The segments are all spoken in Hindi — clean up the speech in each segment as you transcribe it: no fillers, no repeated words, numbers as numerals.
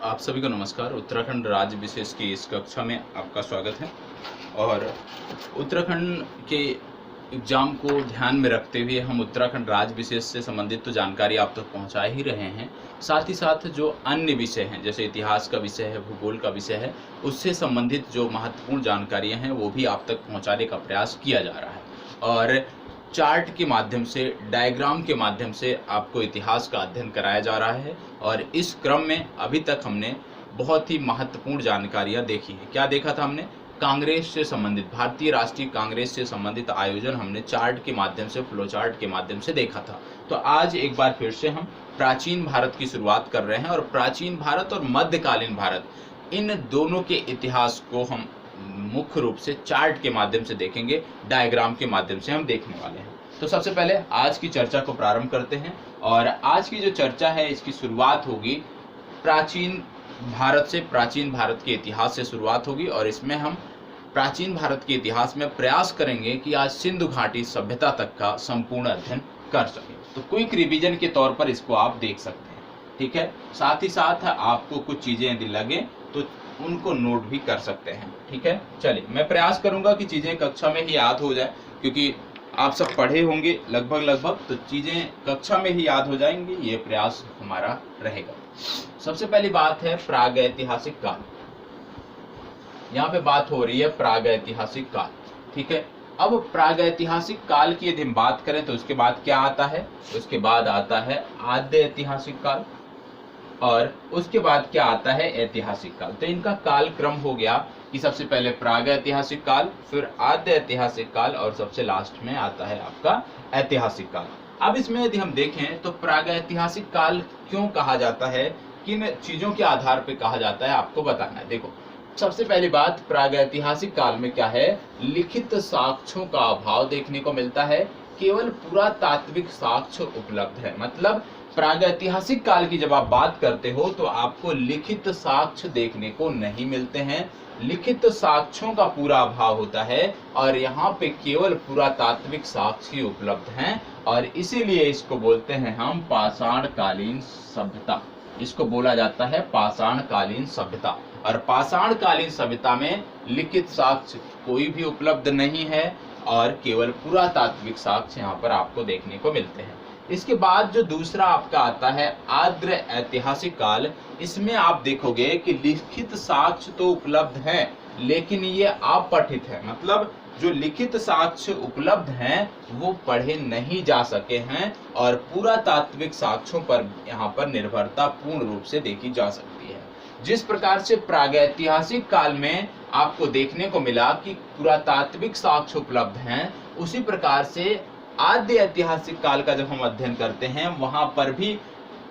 आप सभी को नमस्कार। उत्तराखंड राज्य विशेष की इस कक्षा में आपका स्वागत है। और उत्तराखंड के एग्ज़ाम को ध्यान में रखते हुए हम उत्तराखंड राज्य विशेष से संबंधित तो जानकारी आप तक पहुंचा ही रहे हैं, साथ ही साथ जो अन्य विषय हैं जैसे इतिहास का विषय है, भूगोल का विषय है, उससे संबंधित जो महत्वपूर्ण जानकारियाँ हैं वो भी आप तक पहुँचाने का प्रयास किया जा रहा है। और चार्ट के माध्यम से, डायग्राम के माध्यम से आपको इतिहास का अध्ययन कराया जा रहा है। और इस क्रम में अभी तक हमने बहुत ही महत्वपूर्ण जानकारियां देखी हैं। क्या देखा था हमने? कांग्रेस से संबंधित, भारतीय राष्ट्रीय कांग्रेस से संबंधित आयोजन हमने चार्ट के माध्यम से, फ्लो चार्ट के माध्यम से देखा था। तो आज एक बार फिर से हम प्राचीन भारत की शुरुआत कर रहे हैं और प्राचीन भारत और मध्यकालीन भारत, इन दोनों के इतिहास को हम मुख्य रूप से चार्ट के माध्यम से देखेंगे, डायग्राम के माध्यम से हम देखने वाले हैं। तो सबसे पहले आज की चर्चा को प्रारंभ करते हैं और आज की जो चर्चा है इसकी शुरुआत होगी प्राचीन भारत से, प्राचीन भारत के इतिहास से शुरुआत होगी। और इसमें हम प्राचीन भारत के इतिहास में प्रयास करेंगे कि आज सिंधु घाटी सभ्यता तक का संपूर्ण अध्ययन कर सकें। तो क्विक रिवीजन के तौर पर इसको आप देख सकते हैं, ठीक है। साथ ही साथ आपको कुछ चीजें यदि लगे तो उनको नोट भी कर सकते हैं, ठीक है। चलिए, मैं प्रयास करूंगा कि चीजें कक्षा में ही याद हो जाए, क्योंकि आप सब पढ़े होंगे लगभग, तो चीजें कक्षा में ही याद हो जाएंगी, ये प्रयास हमारा रहेगा। सबसे पहली बात है प्रागैतिहासिक काल। यहाँ पे बात हो रही है प्रागैतिहासिक काल, ठीक है। अब प्रागैतिहासिक काल की यदि हम बात करें तो उसके बाद क्या आता है? उसके बाद आता है आद्य ऐतिहासिक काल और उसके बाद क्या आता है? ऐतिहासिक काल। तो इनका काल क्रम हो गया कि सबसे पहले प्रागैतिहासिक काल, फिर आद्य ऐतिहासिक काल और सबसे लास्ट में आता है आपका ऐतिहासिक काल। अब इसमें यदि हम देखें तो प्रागैतिहासिक काल क्यों कहा जाता है, किन चीजों के आधार पर कहा जाता है, आपको बताना है। देखो, सबसे पहली बात, प्रागैतिहासिक काल में क्या है? लिखित साक्ष्यों का अभाव देखने को मिलता है, केवल पुरातात्विक साक्ष्य उपलब्ध है। मतलब प्रागैतिहासिक काल की जब आप बात करते हो तो आपको लिखित साक्ष्य देखने को नहीं मिलते हैं, लिखित साक्ष्यों का पूरा अभाव होता है और यहाँ पे केवल पुरातात्विक साक्ष्य ही उपलब्ध हैं। और इसीलिए इसको बोलते हैं हम पाषाणकालीन सभ्यता। इसको बोला जाता है पाषाणकालीन सभ्यता। और पाषाणकालीन सभ्यता में लिखित साक्ष्य कोई भी उपलब्ध नहीं है और केवल पुरातात्विक साक्ष्य यहाँ पर आपको देखने को मिलते हैं। इसके बाद जो दूसरा आपका आता है आद्य ऐतिहासिक काल, इसमें आप देखोगे कि लिखित साक्ष्य तो उपलब्ध हैं लेकिन ये अपठित है। मतलब जो लिखित साक्ष्य उपलब्ध हैं वो पढ़े नहीं जा सके हैं और पुरातात्विक साक्ष्यों पर यहाँ पर निर्भरता पूर्ण रूप से देखी जा सकती है। जिस प्रकार से प्रागैतिहासिक काल में आपको देखने को मिला कि पुरातात्विक साक्ष्य उपलब्ध हैं, उसी प्रकार से आद्य ऐतिहासिक काल का जब हम अध्ययन करते हैं वहां पर भी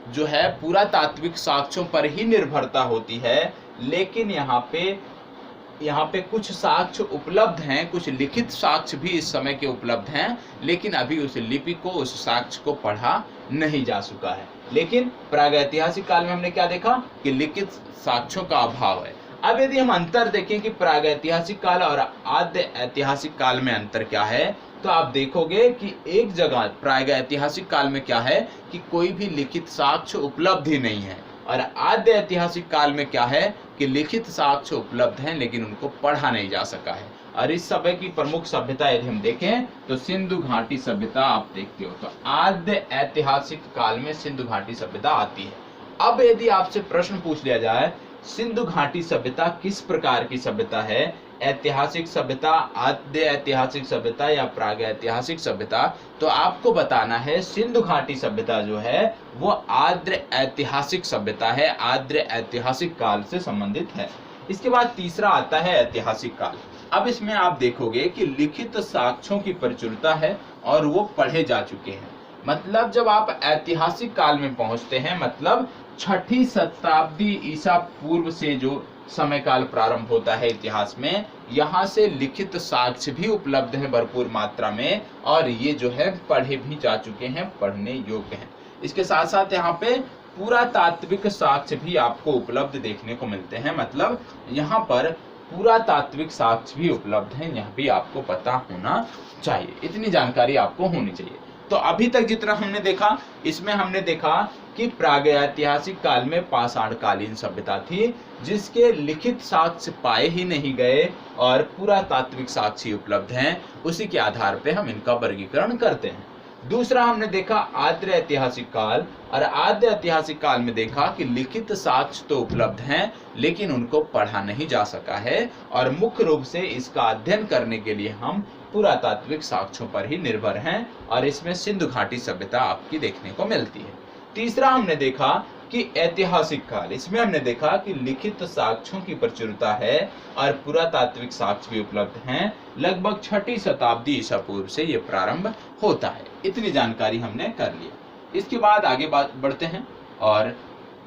जो है पुरातात्विक साक्ष्यों पर ही निर्भरता होती है। लेकिन यहाँ पे कुछ साक्ष्य उपलब्ध हैं, कुछ लिखित साक्ष्य भी इस समय के उपलब्ध हैं, लेकिन अभी उस लिपि को, उस साक्ष्य को पढ़ा नहीं जा चुका है। लेकिन प्रागैतिहासिक काल में हमने क्या देखा कि लिखित साक्ष्यों का अभाव है। अब यदि हम अंतर देखें कि प्रागैतिहासिक काल और आद्य ऐतिहासिक काल में अंतर क्या है, तो आप देखोगे कि एक जगह प्रागैतिहासिक काल में क्या है कि कोई भी लिखित साक्ष्य उपलब्ध ही नहीं है और आद्य ऐतिहासिक काल में क्या है कि लिखित साक्ष्य उपलब्ध हैं लेकिन उनको पढ़ा नहीं जा सका है। और इस समय की प्रमुख सभ्यता यदि हम देखें तो सिंधु घाटी सभ्यता आप देखते हो, तो आद्य ऐतिहासिक काल में सिंधु घाटी सभ्यता आती है। अब यदि आपसे प्रश्न पूछ लिया जाए सिंधु घाटी सभ्यता किस प्रकार की सभ्यता है, ऐतिहासिक सभ्यता, आद्य ऐतिहासिक सभ्यता या प्रागैतिहासिक सभ्यता, तो आपको बताना है सिंधु घाटी सभ्यता जो है वो आद्य ऐतिहासिक सभ्यता है, आद्य ऐतिहासिक काल से संबंधित है। इसके बाद तीसरा आता है ऐतिहासिक काल। अब इसमें आप देखोगे कि लिखित साक्ष्यों की प्रचुरता है और वो पढ़े जा चुके हैं। मतलब जब आप ऐतिहासिक काल में पहुंचते हैं, मतलब 6ठी शताब्दी ईसा पूर्व से जो समय काल प्रारंभ होता है इतिहास में, यहाँ से लिखित साक्ष्य भी उपलब्ध है भरपूर मात्रा में और ये जो है पढ़े भी जा चुके हैं, पढ़ने योग्य हैं। इसके साथ साथ यहाँ पे पुरातात्विक साक्ष्य भी आपको उपलब्ध देखने को मिलते हैं। मतलब यहाँ पर पुरातात्विक साक्ष्य भी उपलब्ध हैं, यह भी आपको पता होना चाहिए, इतनी जानकारी आपको होनी चाहिए। तो अभी तक जितना हमने देखा, इसमें हमने देखा कि प्रागैतिहासिक काल में पाषाणकालीन सभ्यता थी जिसके लिखित साक्ष्य पाए ही नहीं गए और पुरातात्विक साक्ष्य उपलब्ध हैं, उसी के आधार पे हम इनका वर्गीकरण करते हैं। दूसरा हमने देखा आद्य ऐतिहासिक काल, और आद्य ऐतिहासिक काल में देखा कि लिखित साक्ष्य तो उपलब्ध हैं लेकिन उनको पढ़ा नहीं जा सका है, और मुख्य रूप से इसका अध्ययन करने के लिए हम पुरातात्विक साक्ष्यों पर ही निर्भर हैं, और इसमें सिंधु घाटी सभ्यता आपकी देखने को मिलती है। तीसरा हमने देखा कि ऐतिहासिक काल, इसमें हमने देखा कि लिखित साक्ष्यों की प्रचुरता है और पुरातात्विक साक्ष्य भी उपलब्ध हैं। लगभग 6ठी शताब्दी ईसा पूर्व से ये प्रारंभ होता है। इतनी जानकारी हमने कर लिया। इसके बाद आगे बढ़ते हैं और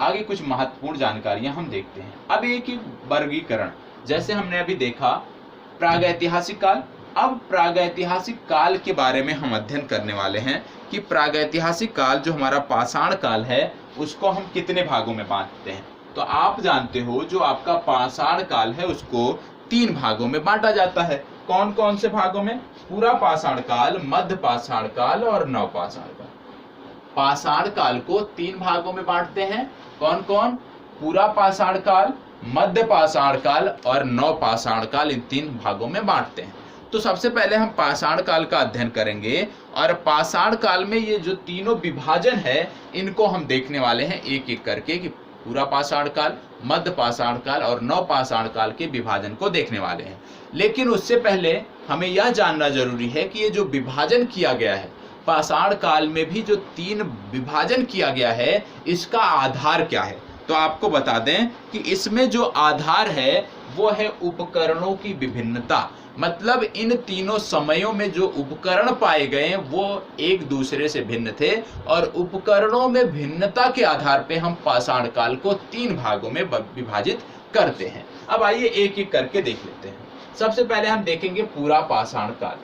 आगे कुछ महत्वपूर्ण जानकारियां हम देखते हैं। अब एक ही वर्गीकरण, जैसे हमने अभी देखा प्रागैतिहासिक काल, अब प्रागैतिहासिक काल के बारे में हम अध्ययन करने वाले हैं कि प्रागैतिहासिक काल जो हमारा पाषाण काल है उसको हम कितने भागों में बांटते हैं। तो आप जानते हो जो आपका पाषाण काल है उसको 3 भागों में बांटा जाता है। कौन कौन से भागों में? पूरा पाषाण काल, मध्य पाषाण काल और नवपाषाण काल। पाषाण काल को 3 भागों में बांटते हैं। कौन कौन? पूरा पाषाण काल, मध्य पाषाण काल और नवपाषाण काल, इन 3 भागों में बांटते हैं। तो सबसे पहले हम पाषाण काल का अध्ययन करेंगे, और पाषाण काल में ये जो तीनों विभाजन है इनको हम देखने वाले हैं एक एक करके, कि पूरा पाषाण काल, मध्य पाषाण काल और नवपाषाण काल के विभाजन को देखने वाले हैं। लेकिन उससे पहले हमें यह जानना जरूरी है कि ये जो विभाजन किया गया है पाषाण काल में भी, जो 3 विभाजन किया गया है, इसका आधार क्या है। तो आपको बता दें कि इसमें जो आधार है वो है उपकरणों की विभिन्नता। मतलब इन तीनों समयों में जो उपकरण पाए गए वो एक दूसरे से भिन्न थे, और उपकरणों में भिन्नता के आधार पे हम पाषाण काल को 3 भागों में विभाजित करते हैं। अब आइए एक एक करके देख लेते हैं। सबसे पहले हम देखेंगे पूरा पाषाण काल।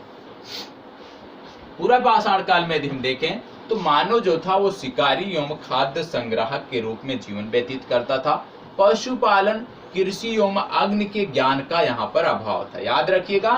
पूरा पाषाण काल में यदि हम देखें तो मानव जो था वो शिकारी एवं खाद्य संग्राहक के रूप में जीवन व्यतीत करता था। पशुपालन, कृषि एवं अग्नि के ज्ञान का यहाँ पर अभाव था। याद रखिएगा,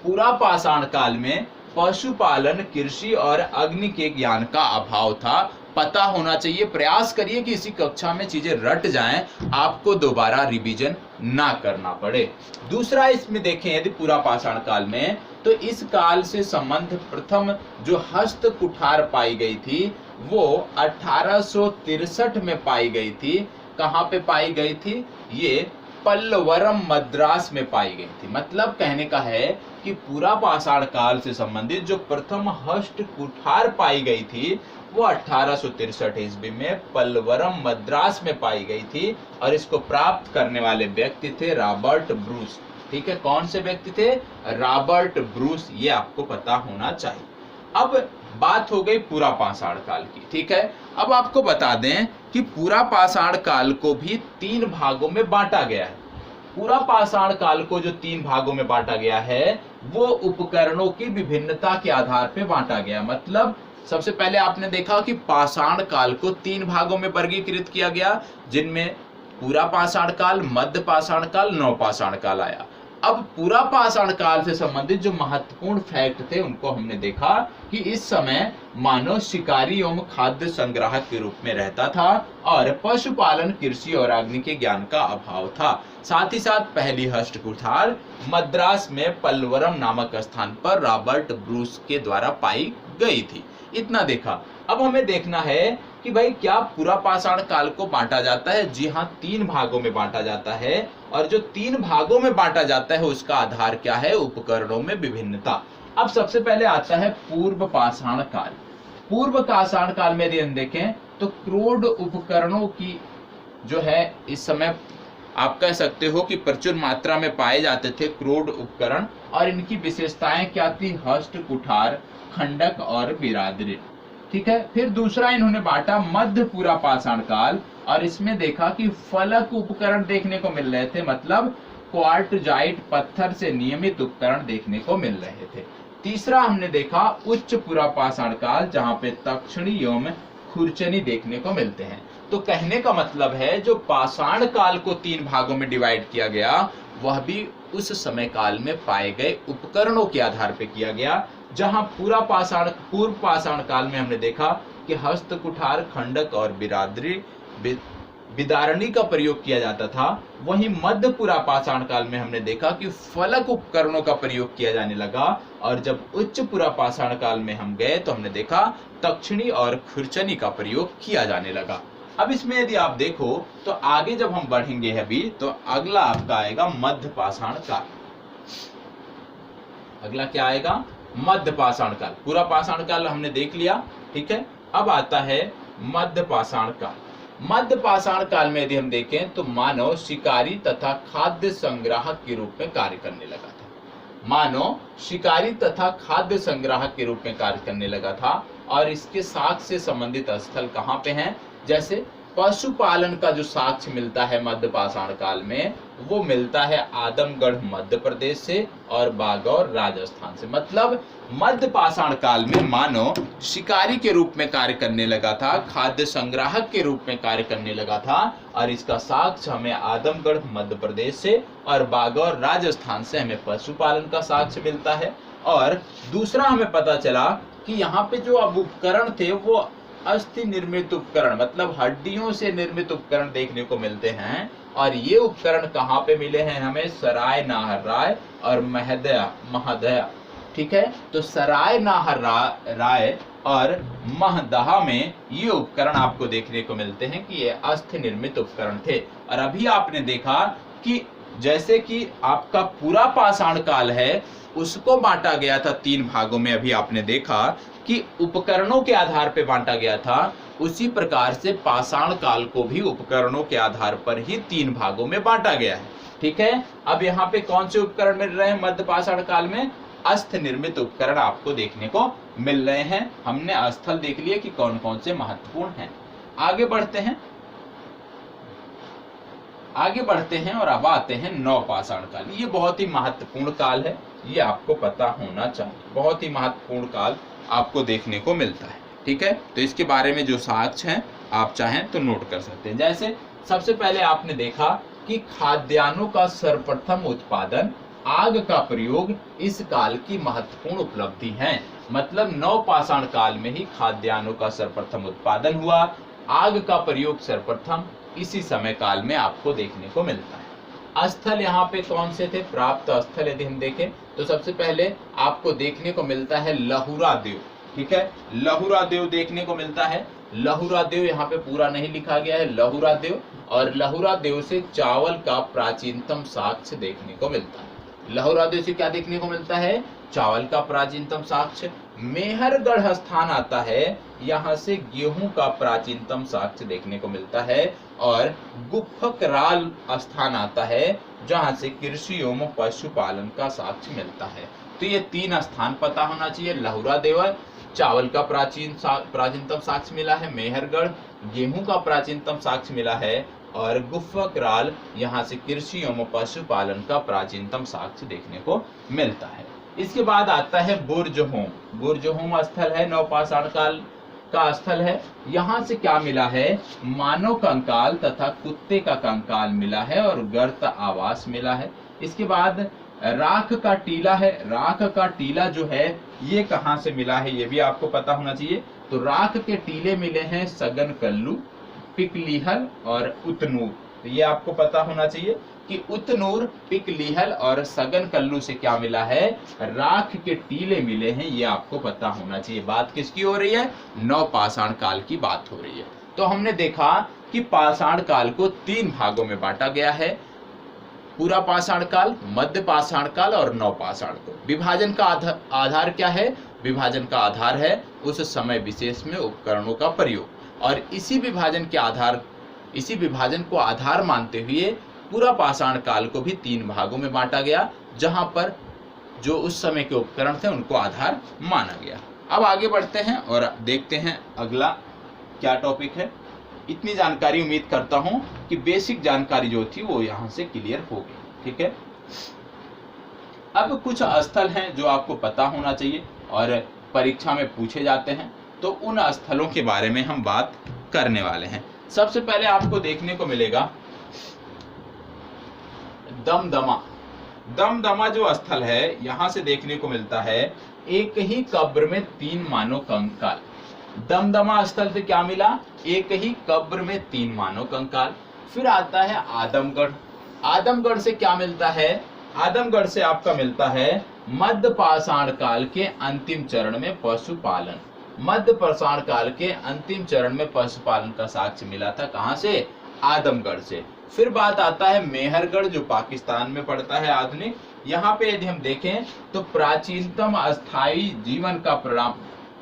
पूरा पाषाण काल में पशुपालन, कृषि और अग्नि के ज्ञान का अभाव था। पता होना चाहिए, प्रयास करिए कि इसी कक्षा में चीजें रट जाएं, आपको दोबारा रिवीजन ना करना पड़े। दूसरा इसमें देखें यदि पूरा पाषाण काल में, तो इस काल से संबंध प्रथम जो हस्त कुठार पाई गई थी वो 1863 में पाई गई थी। कहाँ पे पाई गई थी? ये पल्लवरम मद्रास में पाई गई थी। मतलब कहने का है कि पूरा पाषाण काल से संबंधित जो प्रथम हस्त कुठार पाई गई थी वो 1863 ईस्वी में पल्लवरम मद्रास में पाई गई थी, और इसको प्राप्त करने वाले व्यक्ति थे रॉबर्ट ब्रूस। ठीक है, कौन से व्यक्ति थे? रॉबर्ट ब्रूस, ये आपको पता होना चाहिए। अब बात हो गई पूरा पाषाण काल की। ठीक है, अब आपको बता दें कि पूरा पाषाण काल को भी 3 भागों में बांटा गया है। पूरा पाषाण काल को जो 3 भागों में बांटा गया है वो उपकरणों की विभिन्नता के आधार पर बांटा गया। मतलब सबसे पहले आपने देखा कि पाषाण काल को 3 भागों में वर्गीकृत किया गया, जिनमें पूरा पाषाण काल, मध्य पाषाण काल, नवपाषाण काल आया। अब पूरा पाषाण काल से संबंधित जो महत्वपूर्ण फैक्ट थे उनको हमने देखा कि इस समय मानव शिकारी एवं खाद्य संग्राहक के रूप में रहता था, और पशुपालन, कृषि और अग्नि के ज्ञान का अभाव था। साथ ही साथ पहली हस्त कुठार मद्रास में पल्लवरम नामक स्थान पर रॉबर्ट ब्रूस के द्वारा पाई गई थी। इतना देखा। अब हमें देखना है कि भाई क्या पूरा पाषाण काल को बांटा जाता है? जी हाँ, 3 भागों में बांटा जाता है, और जो 3 भागों में बांटा जाता है उसका आधार क्या है? उपकरणों में विभिन्नता। अब सबसे पहले आता है पूर्व पाषाण काल। पूर्व पाषाण काल में यदि हम देखें तो क्रोड उपकरणों की जो है इस समय आप कह सकते हो कि प्रचुर मात्रा में पाए जाते थे क्रोड उपकरण, और इनकी विशेषताएं क्या थी? हस्त कुठार, खंडक और बिरादरी। ठीक है, फिर दूसरा इन्होंने बांटा मध्य पूरा पाषाण काल, और इसमें देखा कि फलक उपकरण देखने को मिल रहे थे। मतलब क्वार्टजाइट पत्थर से नियमित उपकरण देखने को मिल रहे थे। तीसरा हमने देखा उच्च पूरा पाषाण काल, जहां पे तक्षणी एवं खुरचनी देखने को मिलते हैं। तो कहने का मतलब है जो पाषाण काल को 3 भागों में डिवाइड किया गया वह भी उस समय काल में पाए गए उपकरणों के आधार पर किया गया। जहां पूर्व पाषाण काल में हमने देखा कि हस्त कुठार, खंडक और बिदारणी का प्रयोग किया जाता था, वहीं मध्य पुरा पाषाण काल में हमने देखा कि फलक उपकरणों का प्रयोग किया जाने लगा। और जब उच्च पुरा पाषाण काल में हम गए तो हमने देखा तक्षणी और खुरचनी का प्रयोग किया जाने लगा। अब इसमें यदि आप देखो तो आगे जब हम बढ़ेंगे अभी तो अगला आपका आएगा मध्य पाषाण काल। अगला क्या आएगा? मध्य पाषाण काल। पूरा पाषाण काल हमने देख लिया, ठीक है। अब आता है मध्य पाषाण काल। मध्य पाषाण काल में यदि हम देखें तो मानव शिकारी तथा खाद्य संग्राहक के रूप में कार्य करने लगा था। मानव शिकारी तथा खाद्य संग्राहक के रूप में कार्य करने लगा था। और इसके साक्ष्य से संबंधित स्थल कहाँ पे हैं? जैसे पशुपालन का जो साक्ष्य मिलता है मध्य पाषाण काल में, वो मिलता है आदमगढ़ मध्य प्रदेश से और बागौर राजस्थान से। मतलब मध्य पाषाण काल में मानव शिकारी के रूप में कार्य करने लगा था, खाद्य संग्राहक के रूप में कार्य करने लगा था। और इसका साक्ष्य हमें आदमगढ़ मध्य प्रदेश से और बागौर राजस्थान से हमें पशुपालन का साक्ष्य मिलता है। और दूसरा हमें पता चला कि यहाँ पे जो अब उपकरण थे वो अस्थि निर्मित उपकरण, मतलब हड्डियों से निर्मित उपकरण देखने को मिलते हैं। और ये उपकरण कहाँ पे मिले हैं हमें? सराय नाहरराय और महदया, ठीक है। तो सराय नाहरराय और महदहा में ये उपकरण आपको देखने को मिलते हैं कि ये अस्थि निर्मित उपकरण थे। और अभी आपने देखा कि जैसे कि आपका पूरा पाषाण काल है उसको बांटा गया था 3 भागों में, अभी आपने देखा कि उपकरणों के आधार पर बांटा गया था, उसी प्रकार से पाषाण काल को भी उपकरणों के आधार पर ही 3 भागों में बांटा गया है, ठीक है। अब यहाँ पे कौन से उपकरण मिल रहे हैं मध्य पाषाण काल में? अस्थि निर्मित उपकरण आपको देखने को मिल रहे हैं। हमने स्थल देख लिए कि कौन कौन से महत्वपूर्ण हैं। आगे बढ़ते हैं और अब आते हैं नवपाषाण काल। ये बहुत ही महत्वपूर्ण काल है, ये आपको पता होना चाहिए। बहुत ही महत्वपूर्ण काल आपको देखने को मिलता है, ठीक है। तो इसके बारे में जो साक्ष्य हैं आप चाहें तो नोट कर सकते हैं। जैसे सबसे पहले आपने देखा कि खाद्यान्नों का सर्वप्रथम उत्पादन, आग का प्रयोग इस काल की महत्वपूर्ण उपलब्धि है। मतलब नवपाषाण काल में ही खाद्यान्नों का सर्वप्रथम उत्पादन हुआ, आग का प्रयोग सर्वप्रथम इसी समय काल में आपको देखने को मिलता है। स्थल यहाँ पे कौन से थे? प्राप्त स्थल यदि हम देखें तो सबसे पहले आपको देखने को मिलता है लहुरा देव, ठीक है। लहुरा देव देखने को मिलता है। लहुरा देव यहाँ पे पूरा नहीं लिखा गया है, लहुरा देव। और लहुरा देव से चावल का प्राचीनतम साक्ष्य देखने को मिलता है। लहुरा देव से क्या देखने को मिलता है? चावल का प्राचीनतम साक्ष्य। मेहरगढ़ स्थान आता है, यहाँ से गेहूं का प्राचीनतम साक्ष्य देखने को मिलता है। और गुफकराल स्थान आता है, जहाँ से कृषि एवं पशुपालन का साक्ष्य मिलता है। तो ये 3 स्थान पता होना चाहिए। लहुरा देव, चावल का प्राचीनतम साक्ष्य मिला है, मेहरगढ़ गेहूं का प्राचीनतम साक्ष्य मिला है, और गुफकराल यहाँ से कृषि एवं पशुपालन का प्राचीनतम साक्ष्य देखने को मिलता है। इसके बाद आता है बुर्जहोम। बुर्जहोम स्थल है, नवपाषाण काल का स्थल है। यहाँ से क्या मिला है? मानव कंकाल तथा कुत्ते का कंकाल मिला है और गर्त आवास मिला है। इसके बाद राख का टीला है। राख का टीला जो है ये कहाँ से मिला है ये भी आपको पता होना चाहिए। तो राख के टीले मिले हैं सगन कल्लू, पिकलीहल और उतनूर। तो ये आपको पता होना चाहिए कि उतनूर, पिकलीहल और सगन कल्लू से क्या मिला है? राख के टीले मिले हैं। ये आपको पता होना चाहिए। बात किसकी हो रही है? नवपाषाण काल की बात हो रही है। तो हमने देखा कि पाषाण काल को 3 भागों में बांटा गया है, पूरा पाषाण काल, मध्य पाषाण काल और नवपाषाण को। विभाजन का आधार क्या है? विभाजन का आधार है उस समय विशेष में उपकरणों का प्रयोग। और इसी विभाजन को आधार मानते हुए पूरा पाषाण काल को भी 3 भागों में बांटा गया, जहां पर जो उस समय के उपकरण थे उनको आधार माना गया। अब आगे बढ़ते हैं और देखते हैं अगला क्या टॉपिक है। इतनी जानकारी उम्मीद करता हूं कि बेसिक जानकारी जो थी वो यहां से क्लियर हो गई, ठीक है। अब कुछ स्थल हैं जो आपको पता होना चाहिए और परीक्षा में पूछे जाते हैं, तो उन स्थलों के बारे में हम बात करने वाले हैं। सबसे पहले आपको देखने को मिलेगा दमदमा। दमदमा जो स्थल है, यहां से देखने को मिलता है एक ही कब्र में 3 मानव कंकाल। दमदमा स्थल से क्या मिला? एक ही कब्र में 3 मानव कंकाल। फिर आता है आदमगढ़। आदमगढ़ से क्या मिलता है? आदमगढ़ से आपका मिलता है मध्य पाषाण काल के अंतिम चरण में पशुपालन। मध्य पाषाण काल के अंतिम चरण में पशुपालन का साक्ष्य मिला था। कहां से? आदमगढ़ से। फिर बात आता है मेहरगढ़, जो पाकिस्तान में पड़ता है आधुनिक। यहाँ पे यदि हम देखें तो प्राचीनतम अस्थायी जीवन का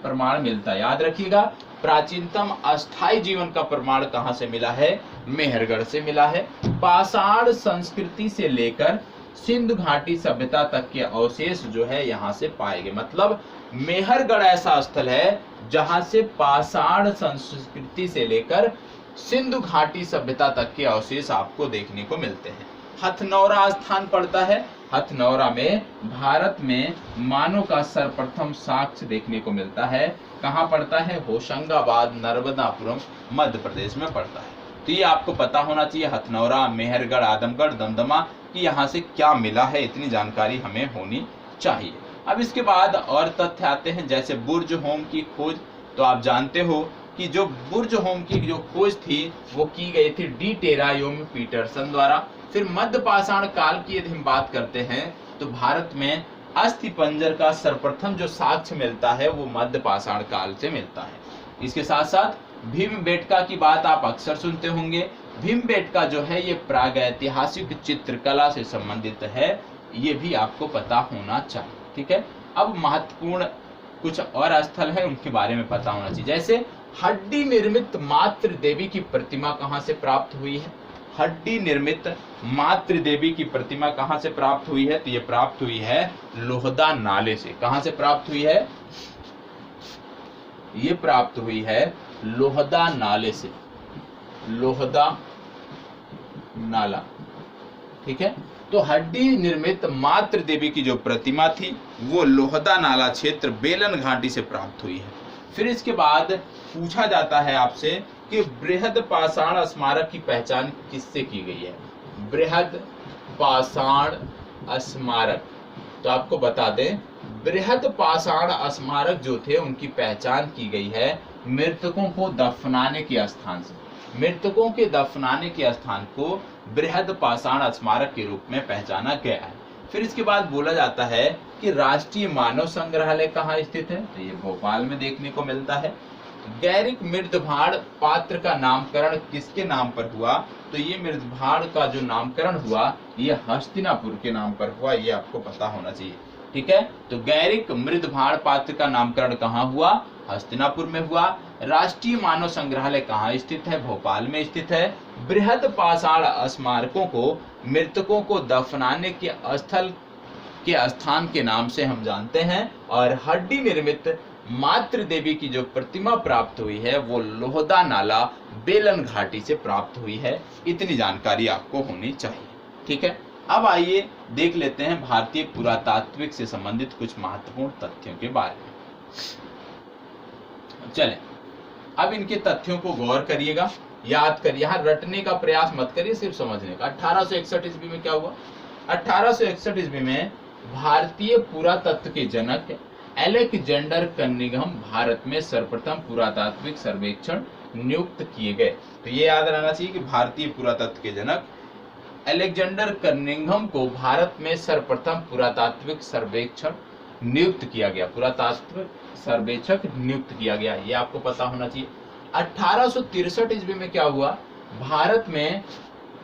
प्रमाण मिलता है। याद रखिएगा, प्राचीनतम अस्थायी जीवन का प्रमाण कहां से मिला है? मेहरगढ़ से मिला है। पाषाण संस्कृति से लेकर सिंधु घाटी सभ्यता तक के अवशेष जो है यहाँ से पाए गए। मतलब मेहरगढ़ ऐसा स्थल है जहां से पाषाण संस्कृति से लेकर सिंधु घाटी सभ्यता तक के अवशेष आपको देखने को मिलते हैं। हथनौरा स्थान पड़ता है। हथनौरा में भारत में मानव का सर्वप्रथम साक्ष्य देखने को मिलता है। कहाँ पड़ता है? होशंगाबाद, नर्मदापुरम, मध्य प्रदेश में पड़ता है। तो ये आपको पता होना चाहिए, हथनौरा, मेहरगढ़, आदमगढ़, दमदमा कि यहाँ से क्या मिला है, इतनी जानकारी हमें होनी चाहिए। अब इसके बाद और तथ्य आते हैं, जैसे बुर्ज होम की खोज। तो आप जानते हो कि जो बुर्ज होम की जो खोज थी वो की गई थी डी टेरायोम पीटरसन द्वारा। फिर मध्य पाषाण काल की यदि हम बात करते हैं तो भारत में अस्थि पंजर का सर्वप्रथम जो साक्ष्य मिलता है वो मध्य पाषाण काल से मिलता है। इसके साथ साथ भीमबेटका की बात आप अक्सर सुनते होंगे। भीमबेटका जो है ये प्रागैतिहासिक चित्रकला से संबंधित है, ये भी आपको पता होना चाहिए। ठीक है, अब महत्वपूर्ण कुछ और स्थल है, उनके बारे में पता होना चाहिए। जैसे हड्डी निर्मित मातृ देवी की प्रतिमा कहां से प्राप्त हुई है? हड्डी निर्मित मातृ देवी की प्रतिमा कहां से प्राप्त हुई है? तो ये प्राप्त हुई है लोहदा नाले से। कहां से प्राप्त हुई है? ये प्राप्त हुई है लोहदा नाले से। लोहदा नाला, ठीक है। तो हड्डी निर्मित मातृ देवी की जो प्रतिमा थी वो लोहदा नाला क्षेत्र बेलन घाटी से प्राप्त हुई है। फिर इसके बाद पूछा जाता है आपसे कि बृहद पाषाण स्मारक की पहचान किससे की गई है? बृहद पाषाण स्मारक, तो आपको बता दें बृहद पाषाण स्मारक जो थे उनकी पहचान की गई है मृतकों को दफनाने के स्थान से। मृतकों के दफनाने के स्थान को बृहद पाषाण स्मारक के रूप में पहचाना गया है। फिर इसके बाद बोला जाता है कि राष्ट्रीय मानव संग्रहालय कहाँ स्थित है? तो ये भोपाल में देखने को मिलता है। गैरिक मृदभाड़ पात्र का नामकरण किसके नाम पर हुआ? तो ये मृदभाड़ का जो नामकरण हुआ ये हस्तिनापुर के नाम पर हुआ, ये आपको पता होना चाहिए। ठीक है, तो गैरिक मृदभाड़ पात्र का नामकरण कहाँ हुआ? हस्तिनापुर में हुआ। राष्ट्रीय मानव संग्रहालय कहाँ स्थित है? भोपाल में स्थित है। बृहद पाषाण स्मारकों को मृतकों को दफनाने के स्थल के स्थान के नाम से हम जानते हैं। और हड्डी निर्मित मातृ देवी की जो प्रतिमा प्राप्त हुई है वो लोहदा नाला बेलन घाटी से प्राप्त हुई है। इतनी जानकारी आपको होनी चाहिए। ठीक है, अब आइए देख लेते हैं भारतीय पुरातात्विक से संबंधित कुछ महत्वपूर्ण तथ्यों के बारे में। चलें, अब इनके तथ्यों को गौर करिएगा, याद करिए, यहाँ रटने का प्रयास मत करिए, सिर्फ समझने का। 1861 ईस्वी में क्या हुआ? 1861 ईस्वी में भारतीय पुरातत्व के जनक अलेक्जेंडर कनिंघम भारत में सर्वप्रथम पुरातात्विक सर्वेक्षण नियुक्त किए गए। तो ये याद रहना चाहिए कि भारतीय पुरातत्व के जनक अलेक्जेंडर कनिंघम को भारत में सर्वप्रथम पुरातात्विक सर्वेक्षण नियुक्त किया गया, पुरातात्विक सर्वेक्षक नियुक्त किया गया, ये आपको पता होना चाहिए। 1863 ईस्वी में क्या हुआ? भारत में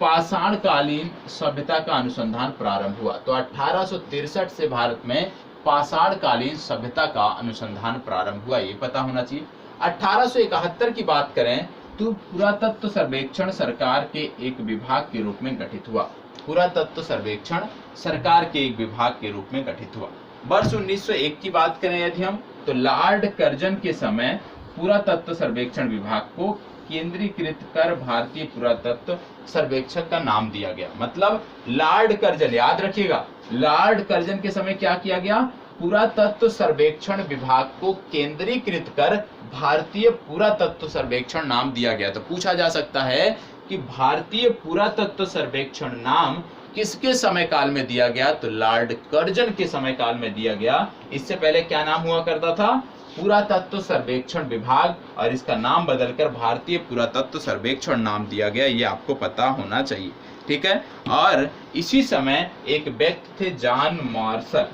पाषाण कालीन सभ्यता का अनुसंधान प्रारंभ हुआ। तो 1863 से भारत में पाषाण कालीन सभ्यता का अनुसंधान प्रारंभ हुआ, ये पता होना चाहिए। 1871 की बात करें तो पुरातत्व सर्वेक्षण सरकार के एक विभाग के रूप में गठित हुआ। पुरातत्व सर्वेक्षण सरकार के एक विभाग के रूप में गठित हुआ। वर्ष 1901 की बात करें यदि हम, तो लॉर्ड कर्जन के समय पुरातत्व सर्वेक्षण विभाग को केंद्रीकृत कर भारतीय पुरातत्व सर्वेक्षक का नाम दिया गया। मतलब लॉर्ड कर्जन, याद रखिएगा, लॉर्ड कर्जन के समय क्या किया गया? पुरातत्व सर्वेक्षण विभाग को केंद्रीकृत कर भारतीय पुरातत्व सर्वेक्षण नाम दिया गया। तो पूछा जा सकता है कि भारतीय पुरातत्व सर्वेक्षण नाम किसके समय काल में दिया गया? तो लॉर्ड कर्जन के समय काल में दिया गया। इससे पहले क्या नाम हुआ करता था? पुरातत्व सर्वेक्षण विभाग, और इसका नाम बदलकर भारतीय पुरातत्व सर्वेक्षण नाम दिया गया। ये आपको पता होना चाहिए, ठीक है। और इसी समय एक व्यक्ति थे जॉन मार्शल,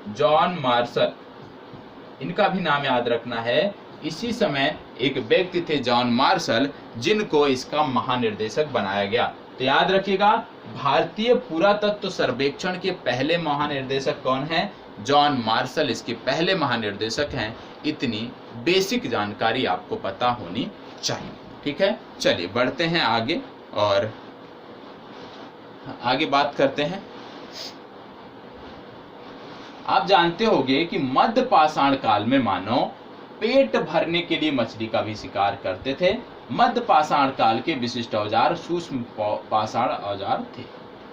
जॉन मार्शल, इनका भी नाम याद रखना है। इसी समय एक व्यक्ति थे जॉन मार्शल, जिनको इसका महानिर्देशक बनाया गया। तो याद रखिएगा, भारतीय पुरातत्व सर्वेक्षण के पहले महानिर्देशक कौन है? जॉन मार्शल इसके पहले महानिर्देशक हैं। इतनी बेसिक जानकारी आपको पता होनी चाहिए, ठीक है। चलिए बढ़ते हैं आगे और आगे बात करते हैं। आप जानते होंगे कि मध्य पाषाण काल में मानव पेट भरने के लिए मछली का भी शिकार करते थे। मध्य पाषाण काल के विशिष्ट औजार सूक्ष्म पाषाण औजार थे,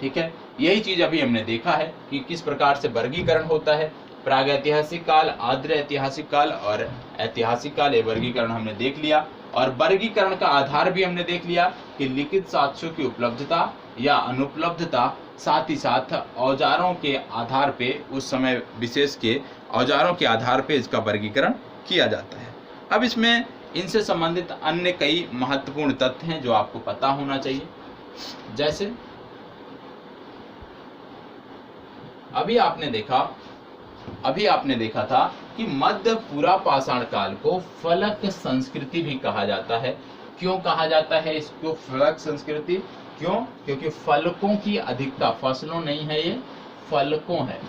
ठीक है। यही चीज अभी हमने देखा है कि किस प्रकार से वर्गीकरण होता है। प्रागैतिहासिक काल, आद्र ऐतिहासिक काल और ऐतिहासिक काल, ये वर्गीकरण हमने देख लिया। और वर्गीकरण का आधार भी हमने देख लिया कि लिखित साक्ष्यों की उपलब्धता या अनुपलब्धता, साथ ही साथ औजारों के आधार पे, उस समय विशेष के औजारों के आधार पे इसका वर्गीकरण किया जाता है। अब इसमें इनसे संबंधित अन्य कई महत्वपूर्ण तथ्य हैं जो आपको पता होना चाहिए। जैसे अभी आपने देखा था कि मध्य पूरा पाषाण काल को फलक संस्कृति भी कहा जाता है। क्यों कहा जाता है इसको फलक संस्कृति? क्यों? क्योंकि फलकों की अधिकता, फसलों नहीं है ये, फलकों है,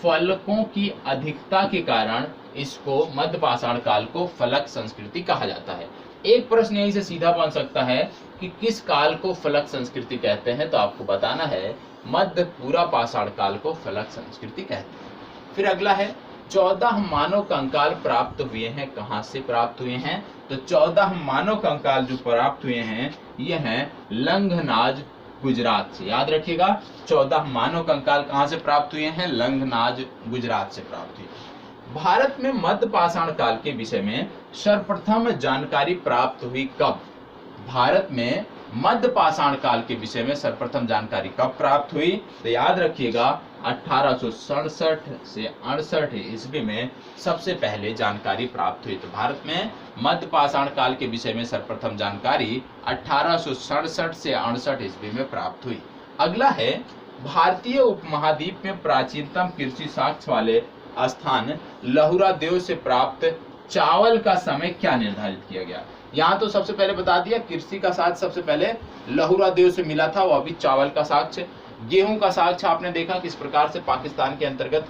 फलकों की अधिकता के कारण इसको मध्य पाषाण काल को फलक संस्कृति कहा जाता है। एक प्रश्न यहीं से सीधा बन सकता है कि किस काल को फलक संस्कृति कहते हैं? तो आपको बताना है मध्य पूरा पाषाण काल को फलक संस्कृति कहते हैं। फिर अगला है 14 मानव कंकाल प्राप्त हुए हैं। कहां से प्राप्त हुए हैं? तो 14 मानव कंकाल जो प्राप्त हुए हैं ये हैं लंघनाज, गुजरात से। याद रखिएगा, 14 मानव कंकाल कहां से प्राप्त हुए हैं? लंघनाज, गुजरात से प्राप्त हुए। भारत में मध्य पाषाण काल के विषय में सर्वप्रथम जानकारी प्राप्त हुई कब? भारत में मध्य पाषाण काल के विषय में सर्वप्रथम जानकारी कब प्राप्त हुई? तो याद रखिएगा 1867 से 68 ईस्वी में सबसे पहले जानकारी प्राप्त हुई। तो भारत में मध्य पाषाण काल के विषय में सर्वप्रथम जानकारी 1867 से 68 ईस्वी में प्राप्त हुई। अगला है भारतीय उपमहाद्वीप में प्राचीनतम कृषि साक्ष्य वाले स्थान लहुरा देव से प्राप्त चावल का समय क्या निर्धारित किया गया? यहाँ तो सबसे पहले बता दिया कृषि का साक्ष्य सबसे पहले लहुरा देव से मिला था, वो अभी चावल का साक्ष्य। गेहूं का साक्ष्य आपने देखा किस प्रकार से पाकिस्तान के अंतर्गत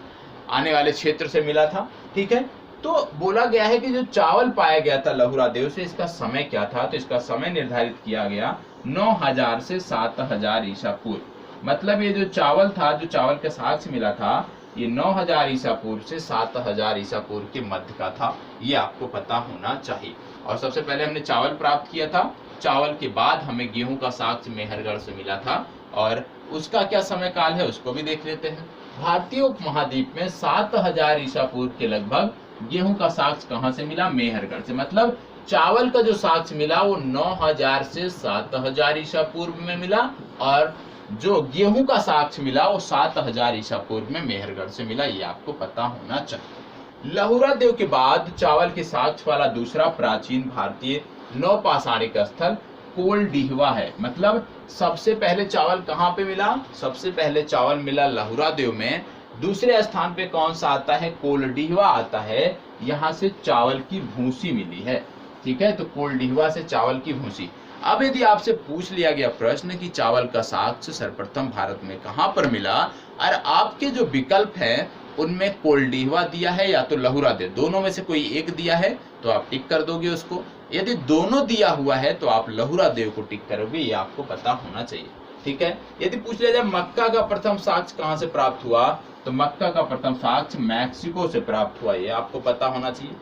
आने वाले क्षेत्र से मिला था, ठीक है। तो बोला गया है कि जो चावल पाया गया था लहुरा देव से, इसका समय क्या था? तो इसका समय निर्धारित किया गया 9000 से 7000 ईसा पूर्व। मतलब ये जो चावल था, जो चावल का साक्ष्य मिला था, ये 9000 ईसा पूर्व से 7000 ईसा पूर्व के मध्य का था। ये आपको पता होना चाहिए। और सबसे पहले हमने चावल प्राप्त किया था, चावल के बाद हमें गेहूं का साक्ष्य मेहरगढ़ से मिला था, और उसका क्या समय काल है उसको भी देख लेते हैं। भारतीय उपमहाद्वीप में 7000 ईसा पूर्व के लगभग गेहूं का साक्ष्य कहां से मिला? मेहरगढ़ से। मतलब चावल का जो साक्ष्य मिला वो 9000 से 7000 ईसा पूर्व में मिला, और जो गेहूं का साक्ष्य मिला वो 7000 ईसा पूर्व में मेहरगढ़ से मिला। ये आपको पता होना चाहिए। लहुरा देव के बाद चावल के साक्ष्य वाला दूसरा प्राचीन भारतीय नौपाषाणिक स्थल कोलडीहवा है। मतलब सबसे पहले चावल कहाँ पे मिला? सबसे पहले चावल मिला लहुरा देव में। दूसरे स्थान पे कौन सा आता है? कोलडीहवा आता है। यहाँ से चावल की भूसी मिली है, ठीक है। तो कोलडीहवा से चावल की भूसी। अब यदि आपसे पूछ लिया गया प्रश्न कि चावल का साक्ष्य सर्वप्रथम भारत में कहां पर मिला, और आपके जो विकल्प हैं उनमें कोलडीहवा दिया है या तो लहुरा देव, दोनों में से कोई एक दिया है तो आप टिक कर दोगे उसको। यदि दोनों दिया हुआ है तो आप लहुरा देव को टिक करोगे। ये आपको पता होना चाहिए, ठीक है। यदि पूछ लिया जाए मक्का का प्रथम साक्ष्य कहां से प्राप्त हुआ, तो मक्का का प्रथम साक्ष्य मैक्सिको से प्राप्त हुआ। ये आपको पता होना चाहिए।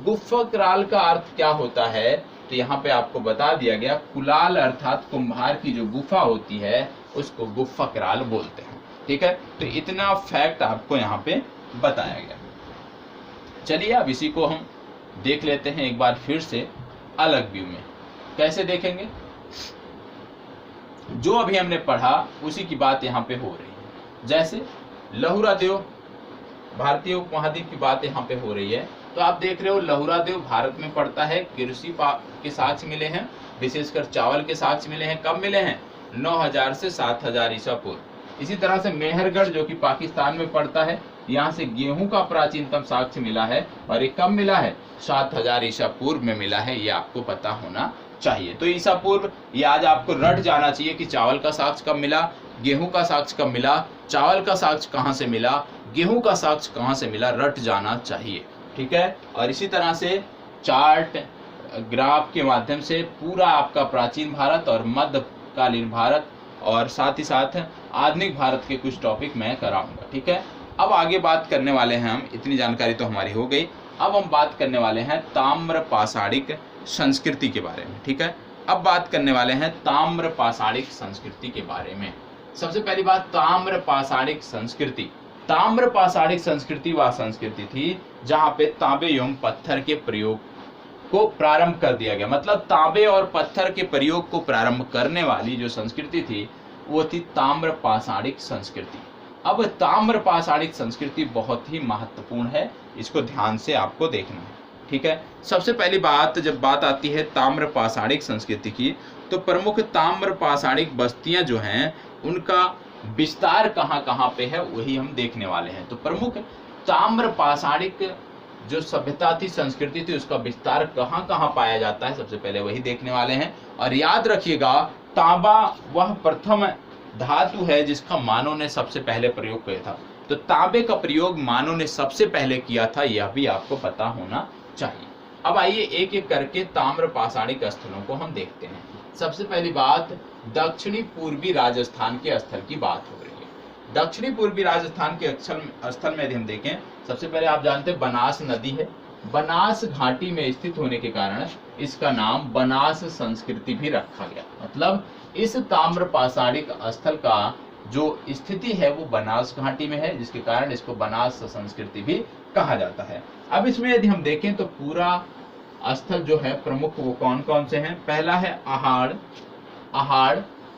गुफा कराल का अर्थ क्या होता है? तो यहाँ पे आपको बता दिया गया, कुलाल अर्थात कुम्हार की जो गुफा होती है उसको गुफा कराल बोलते हैं, ठीक है। तो इतना फैक्ट आपको यहाँ पे बताया गया। चलिए अब इसी को हम देख लेते हैं एक बार फिर से अलग व्यू में। कैसे देखेंगे? जो अभी हमने पढ़ा उसी की बात यहाँ पे हो रही है। जैसे लहुरा देव, भारतीय उपमहाद्वीप की बात यहाँ पे हो रही है। तो आप देख रहे हो लहुरा देव भारत में पड़ता है, कृषि के साक्ष्य मिले हैं, विशेषकर चावल के साक्ष्य मिले हैं। कब मिले हैं? 9000 से 7000 ईसा पूर्व। इसी तरह से मेहरगढ़ जो कि पाकिस्तान में पड़ता है, यहाँ से गेहूं का प्राचीनतम साक्ष्य मिला है, और ये कब मिला है? 7000 ईसा पूर्व में मिला है। ये आपको पता होना चाहिए। तो ईसा पूर्व ये आज आपको रट जाना चाहिए कि चावल का साक्ष्य कब मिला, गेहूं का साक्ष्य कब मिला, चावल का साक्ष्य कहाँ से मिला, गेहूं का साक्ष्य कहाँ से मिला, रट जाना चाहिए। ठीक है। और इसी तरह से चार्ट ग्राफ के माध्यम से पूरा आपका प्राचीन भारत और मध्यकालीन भारत और साथ ही साथ आधुनिक भारत के कुछ टॉपिक मैं कराऊंगा। ठीक है। अब आगे बात करने वाले हैं हम, इतनी जानकारी तो हमारी हो गई। अब हम बात करने वाले हैं ताम्र पाषाणिक संस्कृति के बारे में। ठीक है। अब बात करने वाले हैं ताम्र पाषाणिक संस्कृति के बारे में। सबसे पहली बात, ताम्र पाषाणिक संस्कृति। ताम्र पाषाणिक संस्कृति वह संस्कृति थी जहां पे तांबे एवं पत्थर के प्रयोग को प्रारंभ कर दिया गया। मतलब तांबे और पत्थर के प्रयोग को प्रारंभ करने वाली जो संस्कृति थी वो थी ताम्र पाषाणिक संस्कृति। अब ताम्र पाषाणिक संस्कृति बहुत ही महत्वपूर्ण है, इसको ध्यान से आपको देखना है। ठीक है। सबसे पहली बात, जब बात आती है ताम्र पाषाणिक संस्कृति की, तो प्रमुख ताम्र पाषाणिक बस्तियां जो हैं उनका विस्तार कहाँ कहाँ पे है वही हम देखने वाले हैं। तो प्रमुख ताम्र पाषाणिक जो सभ्यता थी, संस्कृति थी, उसका विस्तार कहाँ कहाँ पाया जाता है, सबसे पहले वही देखने वाले हैं। और याद रखिएगा, तांबा वह प्रथम धातु है जिसका मानव ने सबसे पहले प्रयोग किया था। तो तांबे का प्रयोग मानव ने सबसे पहले किया था, यह भी आपको पता होना चाहिए। अब आइए एक एक करके ताम्र पाषाणिक स्थलों को हम देखते हैं। सबसे पहली बात, दक्षिणी पूर्वी राजस्थान के स्थल की बात हो रही है। दक्षिणी पूर्वी राजस्थान के स्थल में यदि हम देखें, सबसे पहले आप जानते हैं बनास नदी है। बनास घाटी में स्थित होने के कारण इसका नाम बनास संस्कृति भी रखा गया। मतलब इस ताम्र पाषाणिक स्थल का जो स्थिति है वो बनास घाटी में है, जिसके कारण इसको बनास संस्कृति भी कहा जाता है। अब इसमें यदि हम देखें तो पूरा स्थल जो है प्रमुख वो कौन कौन से हैं? पहला है आहाड़।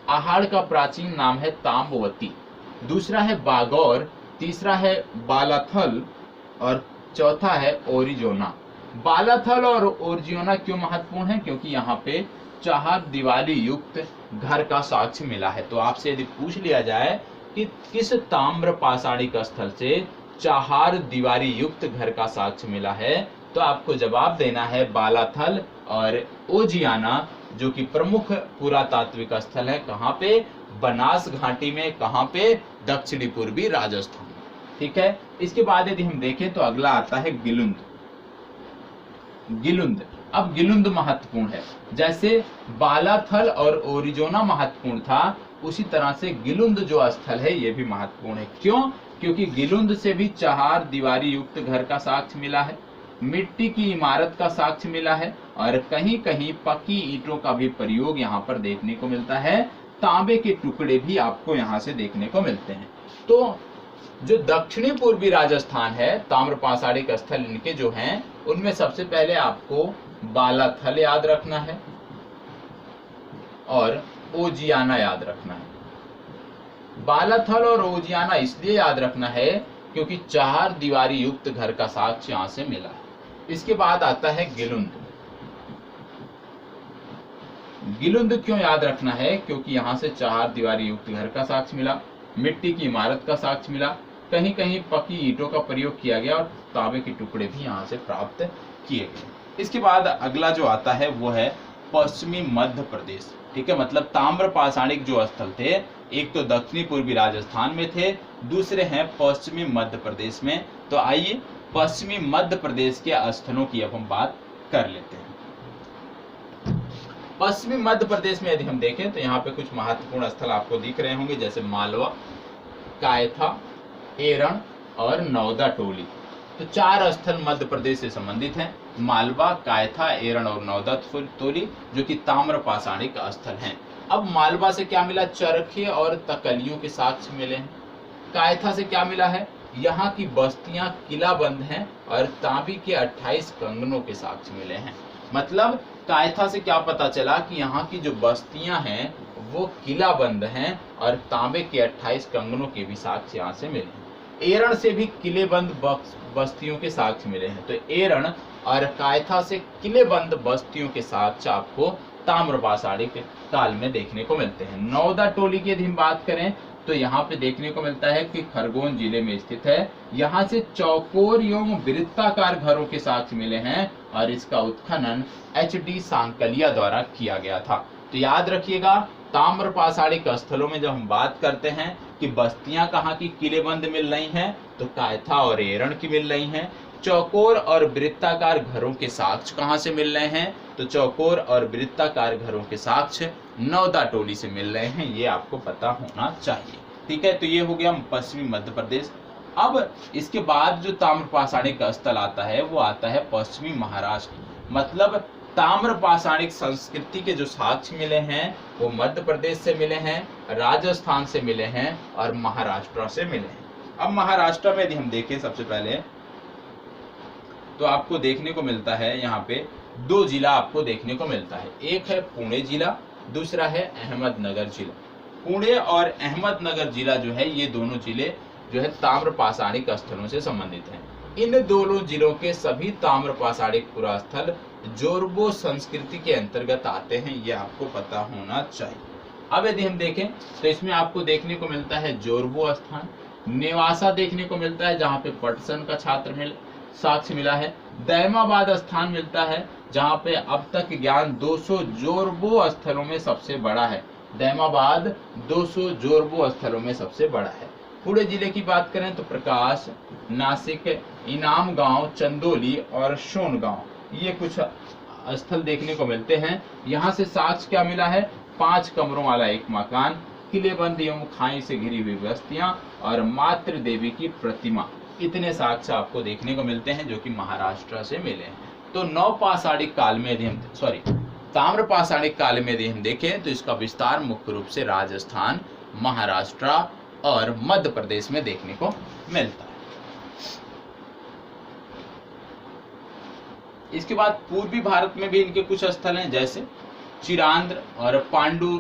आहाड़ का प्राचीन नाम है ताम्बवती। दूसरा है बागौर, तीसरा है बालाथल और चौथा है ओरिजोना। बालाथल और ओरिजोना क्यों महत्वपूर्ण है? क्योंकि यहाँ पे चार दीवारी युक्त घर का साक्ष्य मिला है। तो आपसे यदि पूछ लिया जाए कि किस ताम्र पाषाणिक स्थल से चार दीवारी युक्त घर का साक्ष्य मिला है, तो आपको जवाब देना है बालाथल और ओजियाना, जो कि प्रमुख पुरातात्विक स्थल है। कहाँ पे? बनास घाटी में। कहाँ पे? दक्षिणी पूर्वी राजस्थान। ठीक है। इसके बाद यदि हम देखें तो अगला आता है गिलुंद। अब गिलुंद महत्वपूर्ण है। जैसे बालाथल और ओरिजोना महत्वपूर्ण था, उसी तरह से गिलुंद जो स्थल है ये भी महत्वपूर्ण है। क्यों? क्योंकि गिलुंद से भी चार दीवारी युक्त घर का साक्ष्य मिला है, मिट्टी की इमारत का साक्ष्य मिला है, और कहीं कहीं पक्की ईंटों का भी प्रयोग यहाँ पर देखने को मिलता है। तांबे के टुकड़े भी आपको यहाँ से देखने को मिलते हैं। तो जो दक्षिणी पूर्वी राजस्थान है, ताम्र पाषाणिक स्थल इनके जो हैं, उनमें सबसे पहले आपको बालाथल याद रखना है और ओजियाना याद रखना है। बालाथल और ओजियाना इसलिए याद रखना है क्योंकि चार दीवारी युक्त घर का साक्ष्य यहाँ से मिला है। इसके बाद आता है गिलुंद। गिलुंद क्यों याद रखना है? क्योंकि यहाँ से चार दीवारी युक्त घर का साक्ष्य मिला, मिट्टी की इमारत का साक्ष्य मिला, कहीं कहीं पक्की ईंटों का प्रयोग किया गया और तांबे के टुकड़े भी यहाँ से प्राप्त किए गए। इसके बाद अगला जो आता है वो है पश्चिमी मध्य प्रदेश। ठीक है। मतलब ताम्र पाषाणिक जो स्थल थे, एक तो दक्षिणी पूर्वी राजस्थान में थे, दूसरे हैं पश्चिमी मध्य प्रदेश में। तो आइए पश्चिमी मध्य प्रदेश के स्थलों की अब हम बात कर लेते हैं। पश्चिमी मध्य प्रदेश में यदि हम देखें तो यहाँ पे कुछ महत्वपूर्ण स्थल आपको दिख रहे होंगे, जैसे मालवा, कायथा, एरण और नौदा टोली। तो चार स्थल मध्य प्रदेश से संबंधित हैं, मालवा, कायथा, एरण और नौदा टोली, जो कि ताम्र पाषाणिक स्थल हैं। अब मालवा से क्या मिला? चरखे और तकलियों के साक्ष्य मिले हैं। कायथा से क्या मिला है? यहाँ की बस्तियां किलाबंद हैं और तांबी के 28 कंगनों के साक्ष्य मिले हैं। मतलब कायथा से क्या पता चला कि यहाँ की जो बस्तियां हैं वो किलाबंद हैं और तांबे के 28 कंगनों के भी साक्ष्य यहाँ से मिले हैं। एरण से भी किलेबंद बस्तियों के साक्ष्य मिले हैं। तो एरण और कायथा से किलेबंद बस्तियों के साक्ष्य आपको ताम्र पाषाणिक काल में देखने को मिलते हैं। नौदा टोली की यदि हम बात करें तो यहाँ पे देखने को मिलता है कि खरगोन जिले में स्थित है। यहाँ से चौकोर एवं वृत्ताकार घरों के साक्ष्य मिले हैं और इसका उत्खनन HD सांकलिया द्वारा किया गया था। तो याद रखिएगा, ताम्र पाषाणिक स्थलों में जब हम बात करते हैं कि बस्तियां कहाँ की किलेबंद मिल रही हैं, तो कायथा और एरण की मिल रही हैं। चौकोर और वृत्ताकार घरों के साक्ष्य कहाँ से मिल रहे हैं, तो चौकोर और वृत्ताकार घरों के साक्ष्य नौदा टोली से मिल रहे हैं। ये आपको पता होना चाहिए। ठीक है, तो ये हो गया पश्चिमी मध्य प्रदेश। अब इसके बाद जो ताम्र पाषाणिक स्थल आता है वो आता है पश्चिमी महाराष्ट्र। मतलब ताम्र पाषाणिक संस्कृति के जो साक्ष्य मिले हैं वो मध्य प्रदेश से मिले हैं, राजस्थान से मिले हैं और महाराष्ट्र से मिले हैं। अब महाराष्ट्र में यदि हम देखें सबसे पहले तो आपको देखने को मिलता है यहाँ पे 2 जिला आपको देखने को मिलता है। एक है पुणे जिला, दूसरा है अहमदनगर जिला। पुणे और अहमदनगर जिला जो है, ये दोनों जिले जो है ताम्र पाषाणिक स्थलों से संबंधित हैं। इन दोनों जिलों के सभी ताम्र पाषाणिक पुरास्थल जोरबो संस्कृति के अंतर्गत आते हैं। ये आपको पता होना चाहिए। अब यदि हम देखें तो इसमें आपको देखने को मिलता है जोरबो स्थान, नेवासा देखने को मिलता है जहाँ पे पटसन का छात्र साक्ष्य मिला है। दैमाबाद स्थान मिलता है जहाँ पे अब तक ज्ञान 200 जोरबो स्थलों में सबसे बड़ा है। दैमाबाद 200 जोरबो स्थलों में सबसे बड़ा है। पुणे जिले की बात करें तो प्रकाश, नासिक, इनाम गांव, चंदोली और सोनगांव, ये कुछ स्थल देखने को मिलते हैं। यहाँ से साक्ष्य क्या मिला है, 5 कमरों वाला एक मकान, किलेबंद एवं खाई से घिरी हुई बस्तियां और मातृ देवी की प्रतिमा, इतने साक्ष्य आपको देखने को मिलते हैं जो कि महाराष्ट्र से मिले हैं। तो नवपाषाणिक काल में यदि हम ताम्र पाषाणिक काल में यदि हम देखें तो इसका विस्तार मुख्य रूप से राजस्थान, महाराष्ट्र और मध्य प्रदेश में देखने को मिलता है। इसके बाद पूर्वी भारत में भी इनके कुछ स्थल हैं, जैसे चिरांद्र और पांडु,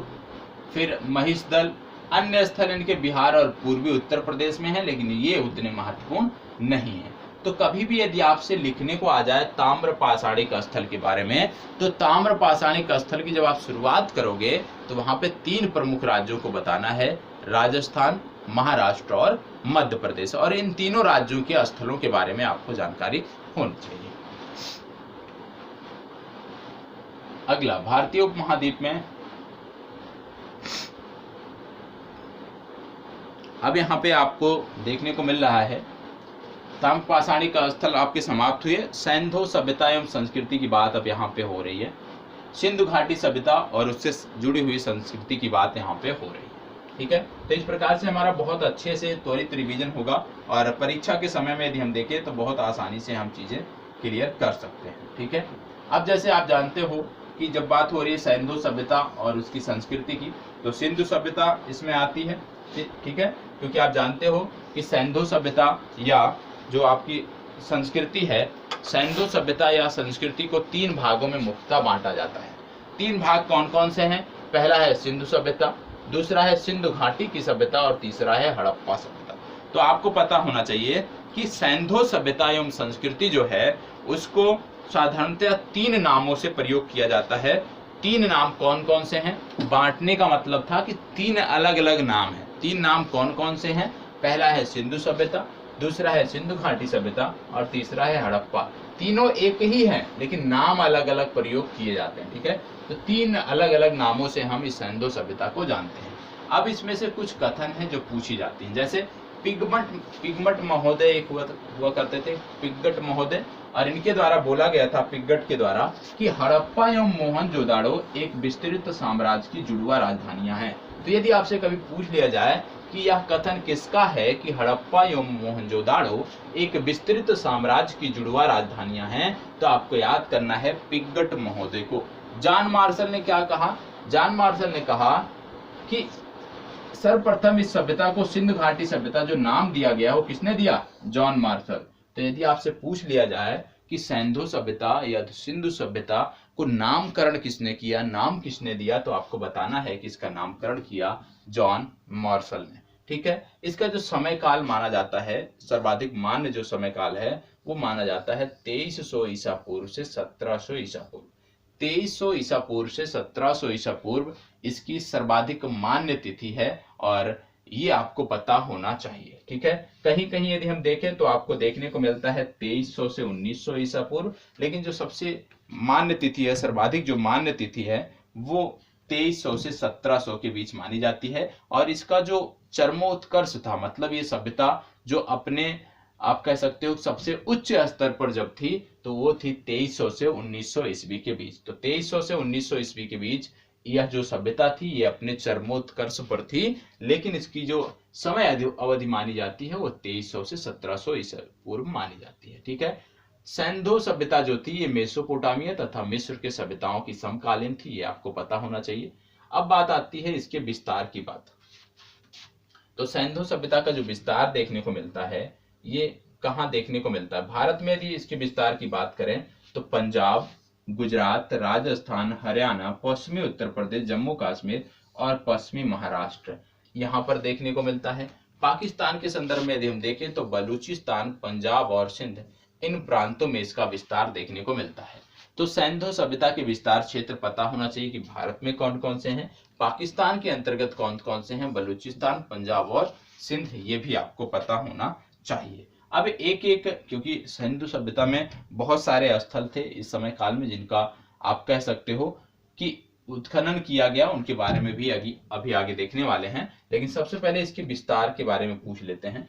फिर महिषदल। अन्य स्थल इनके बिहार और पूर्वी उत्तर प्रदेश में है, लेकिन ये उतने महत्वपूर्ण नहीं है। तो कभी भी यदि आपसे लिखने को आ जाए ताम्र पाषाणिक स्थल के बारे में, तो ताम्र पाषाणिक स्थल की जब आप शुरुआत करोगे तो वहां पे 3 प्रमुख राज्यों को बताना है, राजस्थान, महाराष्ट्र और मध्य प्रदेश। और इन तीनों राज्यों के स्थलों के बारे में आपको जानकारी होनी चाहिए। अगला, भारतीय उपमहाद्वीप में अब यहाँ पे आपको देखने को मिल रहा है ताम्र पाषाणिक स्थल आपके समाप्त हुए। सैंधो सभ्यता एवं संस्कृति की बात अब यहाँ पे हो रही है। सिंधु घाटी सभ्यता और उससे जुड़ी हुई संस्कृति की बात यहाँ पे हो रही है। ठीक है, तो इस प्रकार से हमारा बहुत अच्छे से त्वरित रिवीजन होगा और परीक्षा के समय में यदि हम देखें तो बहुत आसानी से हम चीजें क्लियर कर सकते हैं। ठीक है, अब जैसे आप जानते हो कि जब बात हो रही है सैंधो सभ्यता और उसकी संस्कृति की, तो सिंधु सभ्यता इसमें आती है। ठीक है, क्योंकि आप जानते हो कि सैंधो सभ्यता या जो आपकी संस्कृति है, सैंधो सभ्यता या संस्कृति को 3 भागों में मुख्यतः बांटा जाता है। 3 भाग कौन कौन से हैं? पहला है सिंधु सभ्यता, दूसरा है सिंधु घाटी की सभ्यता और तीसरा है हड़प्पा सभ्यता। तो आपको पता होना चाहिए कि सैंधो सभ्यता एवं संस्कृति जो है उसको साधारणतः 3 नामों से प्रयोग किया जाता है। 3 नाम कौन कौन से हैं? बांटने का मतलब था कि 3 अलग अलग नाम हैं। 3 नाम कौन कौन से हैं? पहला है सिंधु सभ्यता, दूसरा है सिंधु घाटी सभ्यता और तीसरा है हड़प्पा। तीनों एक ही हैं लेकिन नाम अलग अलग प्रयोग किए जाते हैं। ठीक है, तो 3 अलग अलग नामों से हम इस सैंधो सभ्यता को जानते हैं। अब इसमें से कुछ कथन हैं जो पूछी जाती हैं, जैसे पिगमट महोदय एक हुआ करते थे, पिगमट महोदय, और इनके द्वारा बोला गया था, पिगमट के द्वारा, कि हड़प्पा एवं मोहनजोदाड़ो एक विस्तृत साम्राज्य की जुड़वा राजधानियां हैं। तो यदि आपसे कभी पूछ लिया जाए कि यह कथन किसका है कि हड़प्पा एवं मोहनजोदाड़ो एक विस्तृत साम्राज्य की जुड़वा राजधानियां हैं, तो आपको याद करना है पिगमट महोदय को। जॉन मार्शल ने क्या कहा? जॉन मार्शल ने कहा कि सर्वप्रथम इस सभ्यता को सिंधु घाटी सभ्यता जो नाम दिया गया वो किसने दिया? John Marshall. तो यदि आपसे पूछ लिया जाए कि सैंधो सभ्यता या सिंधु सभ्यता को नामकरण किसने किया, नाम किसने दिया, तो आपको बताना है कि इसका नामकरण किया जॉन मार्शल ने। ठीक है, इसका जो समय काल माना जाता है, सर्वाधिक मान्य जो समय काल है वो माना जाता है 2300 ईसा पूर्व से 1700 ईसा पूर्व। 2300 ईसा पूर्व से 1700 ईसा पूर्व इसकी सर्वाधिक मान्य तिथि है और ये आपको पता होना चाहिए। ठीक है, कहीं कहीं यदि हम देखें तो आपको देखने को मिलता है 2300 से 1900 ईसा पूर्व, लेकिन जो सबसे मान्य तिथि है, सर्वाधिक जो मान्य तिथि है वो 2300 से 1700 के बीच मानी जाती है। और इसका जो चरमोत्कर्ष था, मतलब ये सभ्यता जो अपने आप कह सकते हो सबसे उच्च स्तर पर जब थी, तो वो थी 2300 से 1900 ईस्वी के बीच। तो 2300 से 1900 ईस्वी के बीच यह जो सभ्यता थी ये अपने चरमोत्कर्ष पर थी, लेकिन इसकी जो समय अवधि मानी जाती है वो 2300 से 1700 ईसा पूर्व मानी जाती है। ठीक है, सैंधो सभ्यता जो थी ये मेसोपोटामिया तथा मिस्र के सभ्यताओं की समकालीन थी, ये आपको पता होना चाहिए। अब बात आती है इसके विस्तार की बात। तो सैंधो सभ्यता का जो विस्तार देखने को मिलता है ये कहाँ देखने को मिलता है, भारत में यदि इसके विस्तार की बात करें तो पंजाब, गुजरात, राजस्थान, हरियाणा, पश्चिमी उत्तर प्रदेश, जम्मू कश्मीर और पश्चिमी महाराष्ट्र यहाँ पर देखने को मिलता है। पाकिस्तान के संदर्भ में यदि हम देखें तो बलूचिस्तान, पंजाब और सिंध, इन प्रांतों में इसका विस्तार देखने को मिलता है। तो सैंधो सभ्यता के विस्तार क्षेत्र पता होना चाहिए कि भारत में कौन कौन से हैं, पाकिस्तान के अंतर्गत कौन कौन से हैं, बलूचिस्तान, पंजाब और सिंध, ये भी आपको पता होना चाहिए। अब एक एक, क्योंकि सिंधु सभ्यता में बहुत सारे स्थल थे इस समय काल में जिनका आप कह सकते हो कि उत्खनन किया गया, उनके बारे में भी अभी आगे देखने वाले हैं। लेकिन सबसे पहले इसके विस्तार के बारे में पूछ लेते हैं।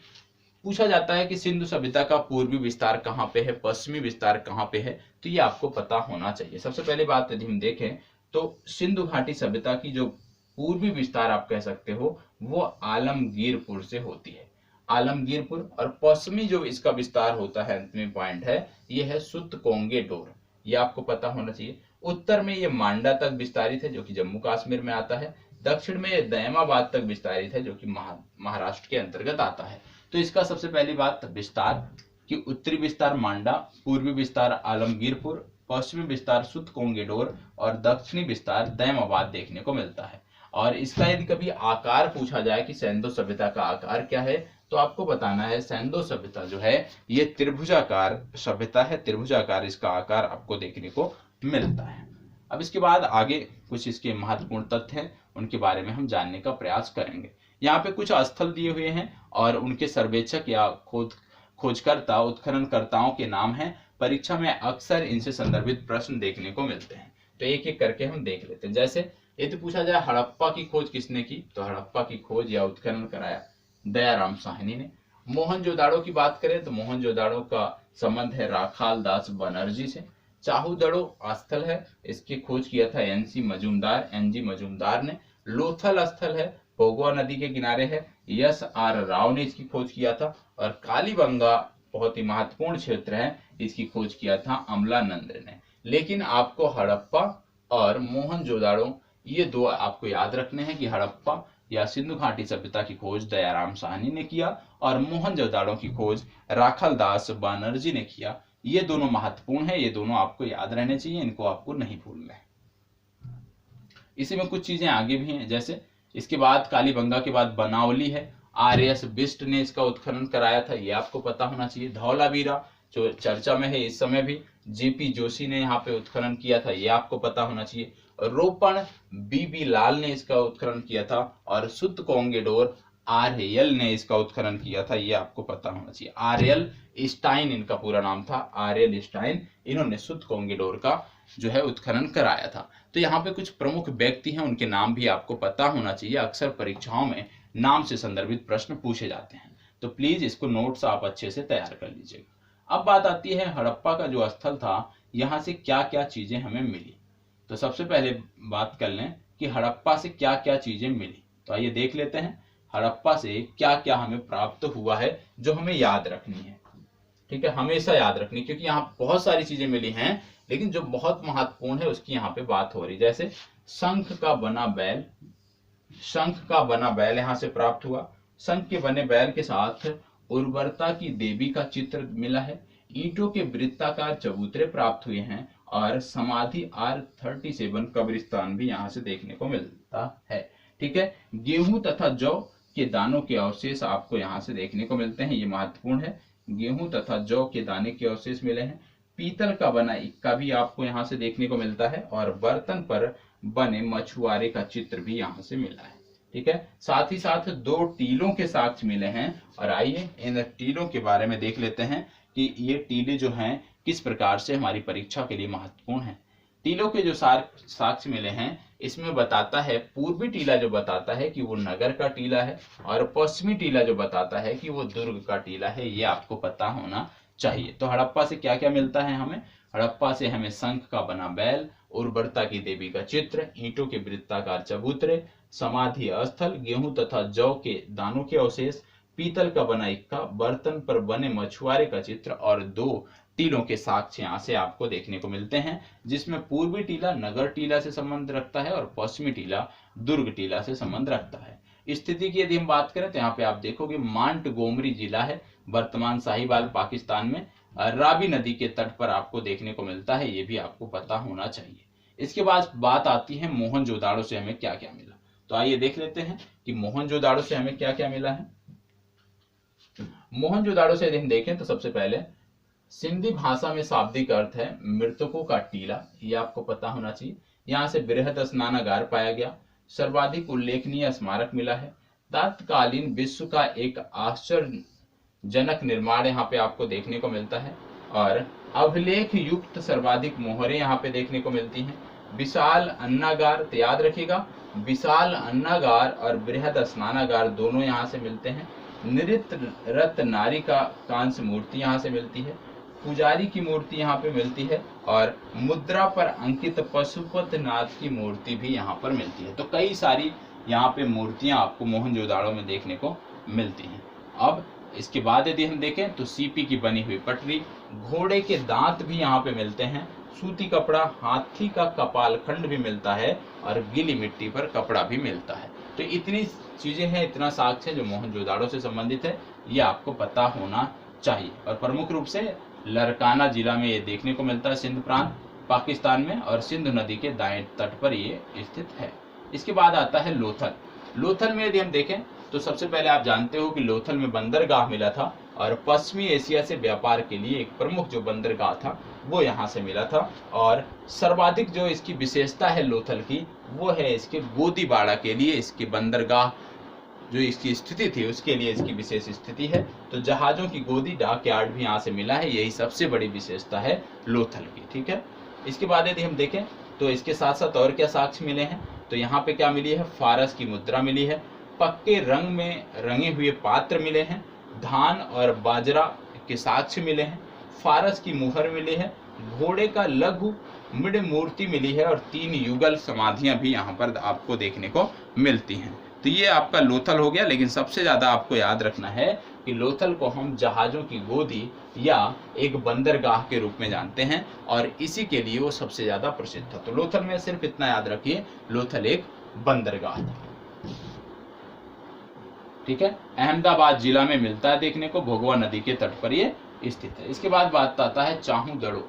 पूछा जाता है कि सिंधु सभ्यता का पूर्वी विस्तार कहाँ पे है, पश्चिमी विस्तार कहाँ पे है, तो ये आपको पता होना चाहिए। सबसे पहली बात यदि हम देखें तो सिंधु घाटी सभ्यता की जो पूर्वी विस्तार आप कह सकते हो वो आलमगीरपुर से होती है, आलमगीरपुर। और पश्चिमी जो इसका विस्तार होता है, अंतिम पॉइंट है, ये है सुतकोंगे डोर, ये आपको पता होना चाहिए। उत्तर में ये मांडा तक विस्तारित है जो कि जम्मू कश्मीर में आता है। दक्षिण में ये दयमाबाद तक विस्तारित है जो कि महाराष्ट्र के अंतर्गत आता है। तो इसका सबसे पहली बात विस्तार कि उत्तरी विस्तार मांडा, पूर्वी विस्तार आलमगीरपुर, पश्चिमी विस्तार सुतकोंगेडोर और दक्षिणी विस्तार दयमाबाद देखने को मिलता है। और इसका यदि कभी आकार पूछा जाए कि सैंधो सभ्यता का आकार क्या है, तो आपको बताना है सैंधो सभ्यता जो है ये त्रिभुजाकार सभ्यता है, त्रिभुजाकार इसका आकार आपको देखने को मिलता है। अब इसके बाद आगे कुछ इसके महत्वपूर्ण तथ्य हैं, उनके बारे में हम जानने का प्रयास करेंगे। यहाँ पे कुछ स्थल दिए हुए हैं और उनके सर्वेक्षक या खोजकर्ता, उत्खननकर्ताओं के नाम हैं। परीक्षा में अक्सर इनसे संदर्भित प्रश्न देखने को मिलते हैं, तो एक एक करके हम देख लेते हैं। जैसे यदि पूछा जाए हड़प्पा की खोज किसने की, तो हड़प्पा की खोज या उत्खनन कराया दयाराम साहनी ने। मोहनजोदाड़ो की बात करें तो मोहनजोदाड़ो का संबंध है राखाल दास बनर्जी से। चाहूदड़ो स्थल है, इसकी खोज किया था एनजी मजूमदार ने। लोथल स्थल है, भोगवा नदी के किनारे है, यस आर राव ने इसकी खोज किया था। और कालीबंगा बहुत ही महत्वपूर्ण क्षेत्र है, इसकी खोज किया था अमलानंद ने। लेकिन आपको हड़प्पा और मोहनजोदाड़ो ये दो आपको याद रखने हैं कि हड़प्पा या सिंधु घाटी सभ्यता की खोज दयाराम साहनी ने किया और मोहनजोदाड़ो की खोज राखाल दास बनर्जी ने किया। ये दोनों महत्वपूर्ण है, ये दोनों आपको याद रहने चाहिए, इनको आपको नहीं भूलना है। इसी में कुछ चीजें आगे भी हैं, जैसे इसके बाद कालीबंगा के बाद बनावली है, आर.एस. बिष्ट ने इसका उत्खनन कराया था, ये आपको पता होना चाहिए। धौलावीरा जो चर्चा में है इस समय भी, जेपी जोशी ने यहाँ पे उत्खनन किया था, ये आपको पता होना चाहिए। रोपण बीबी लाल ने इसका उत्खनन किया था और सुतकोंगेडोर आर.एल. ने इसका उत्खनन किया था, ये आपको पता होना चाहिए। आर.एल. स्टाइन इनका पूरा नाम था, आर.एल. स्टाइन, इन्होंने सुतकोंगेडोर का जो है उत्खनन कराया था। तो यहाँ पे कुछ प्रमुख व्यक्ति हैं, उनके नाम भी आपको पता होना चाहिए। अक्सर परीक्षाओं में नाम से संदर्भित प्रश्न पूछे जाते हैं, तो प्लीज इसको नोट्स आप अच्छे से तैयार कर लीजिएगा। अब बात आती है हड़प्पा का जो स्थल था, यहाँ से क्या क्या चीजें हमें मिली। तो सबसे पहले बात कर लें कि हड़प्पा से क्या क्या चीजें मिली, तो आइए देख लेते हैं हड़प्पा से क्या क्या हमें प्राप्त हुआ है जो हमें याद रखनी है। ठीक है, हमेशा याद रखनी, क्योंकि यहाँ बहुत सारी चीजें मिली हैं, लेकिन जो बहुत महत्वपूर्ण है उसकी यहाँ पे बात हो रही। जैसे शंख का बना बैल यहाँ से प्राप्त हुआ। शंख के बने बैल के साथ उर्वरता की देवी का चित्र मिला है। ईंटों के वृत्ताकार चबूतरे प्राप्त हुए हैं और समाधि R37 कब्रिस्तान भी यहाँ से देखने को मिलता है। ठीक है, गेहूं तथा जौ के दानों के अवशेष आपको यहाँ से देखने को मिलते हैं, ये महत्वपूर्ण है। गेहूं तथा जौ के दाने के अवशेष मिले हैं। पीतल का बना इक्का भी आपको यहाँ से देखने को मिलता है और बर्तन पर बने मछुआरे का चित्र भी यहाँ से मिला है। ठीक है, साथ ही साथ 2 टीलों के साक्ष्य मिले हैं और आइए इन टीलों के बारे में देख लेते हैं कि ये टीले जो हैं किस प्रकार से हमारी परीक्षा के लिए महत्वपूर्ण है। टीलों के जो साक्ष्य मिले हैं इसमें बताता है, पूर्वी टीला जो बताता है कि वो नगर का टीला है और पश्चिमी टीला जो बताता है कि वो दुर्ग का टीला है, ये आपको पता होना चाहिए। तो हड़प्पा से क्या क्या मिलता है हमें? हड़प्पा से हमें शंख का बना बैल, उर्वरता की देवी का चित्र, ईंटों के वृत्ताकार चबूतरे, समाधि स्थल, गेहूं तथा जौ के दानों के अवशेष, पीतल का बना इक्का, बर्तन पर बने मछुआरे का चित्र और 2 टीलों के साक्ष्य यहाँ से आपको देखने को मिलते हैं, जिसमें पूर्वी टीला नगर टीला से संबंध रखता है और पश्चिमी टीला दुर्ग टीला से संबंध रखता है। स्थिति की यदि हम बात करें तो यहाँ पे आप देखोगे मांटगोमरी जिला है, वर्तमान साहिवाल पाकिस्तान में, रावी नदी के तट पर आपको देखने को मिलता है, ये भी आपको पता होना चाहिए। इसके बाद बात आती है मोहनजोदाड़ो से हमें क्या क्या मिला। तो आइए देख लेते हैं कि मोहनजोदाड़ो से हमें क्या क्या मिला है। मोहनजोदाड़ो से यदि हम देखें तो सबसे पहले सिंधी भाषा में शाब्दिक अर्थ है मृतकों का टीला, ये आपको पता होना चाहिए। यहाँ से बृहद स्नानागार पाया गया, सर्वाधिक उल्लेखनीय स्मारक मिला है, तत्कालीन विश्व का एक आश्चर्यजनक निर्माण यहाँ पे आपको देखने को मिलता है और अभिलेख युक्त सर्वाधिक मोहरें यहाँ पे देखने को मिलती हैं। विशाल अन्नागार, तो याद रखिएगा विशाल अन्नागार और बृहद स्नानागार दोनों यहाँ से मिलते हैं। नृत्य रत नारी का कांस्य मूर्ति यहाँ से मिलती है, पुजारी की मूर्ति यहाँ पे मिलती है और मुद्रा पर अंकित पशुपतिनाथ की मूर्ति भी यहाँ पर मिलती है। तो कई सारी यहाँ पे मूर्तियां आपको मोहनजोदाड़ो में देखने को मिलती हैं। अब इसके बाद यदि हम देखें तो सीपी की बनी हुई पटरी, घोड़े के दांत भी यहाँ पे मिलते हैं, सूती कपड़ा, हाथी का कपाल खंड भी मिलता है और गीली मिट्टी पर कपड़ा भी मिलता है। तो इतनी चीजें हैं, इतना साक्ष्य जो मोहनजोदाड़ो से संबंधित है, ये आपको पता होना चाहिए। और प्रमुख रूप से लरकाना जिला में ये देखने को मिलता है, सिंध प्रांत पाकिस्तान में, और सिंधु नदी के दाएं तट पर ये स्थित है। इसके बाद आता है लोथल। लोथल में यदि हम देखें तो सबसे पहले आप जानते हो कि लोथल में बंदरगाह मिला था और पश्चिमी एशिया से व्यापार के लिए एक प्रमुख जो बंदरगाह था वो यहाँ से मिला था। और सर्वाधिक जो इसकी विशेषता है लोथल की वो है इसके गोदीबाड़ा के लिए, इसकी बंदरगाह जो इसकी स्थिति थी उसके लिए इसकी विशेष स्थिति है। तो जहाजों की गोदी डाक यार्ड भी यहाँ से मिला है, यही सबसे बड़ी विशेषता है लोथल की। ठीक है, इसके बाद यदि हम देखें तो इसके साथ साथ और क्या साक्ष्य मिले हैं, तो यहाँ पे क्या मिली है, फारस की मुद्रा मिली है, पक्के रंग में रंगे हुए पात्र मिले हैं, धान और बाजरा के साक्ष्य मिले हैं, फारस की मुहर मिली है, घोड़े का लघु मृद मूर्ति मिली है और 3 युगल समाधियां भी यहाँ पर आपको देखने को मिलती हैं। तो ये आपका लोथल हो गया, लेकिन सबसे ज्यादा आपको याद रखना है कि लोथल को हम जहाजों की गोदी या एक बंदरगाह के रूप में जानते हैं और इसी के लिए वो सबसे ज्यादा प्रसिद्ध था। तो लोथल में सिर्फ इतना याद रखिए, लोथल एक बंदरगाह था। ठीक है, अहमदाबाद जिला में मिलता है देखने को, भोगवा नदी के तट पर ये स्थित है। इसके बाद बात आता है चाहूदड़ो।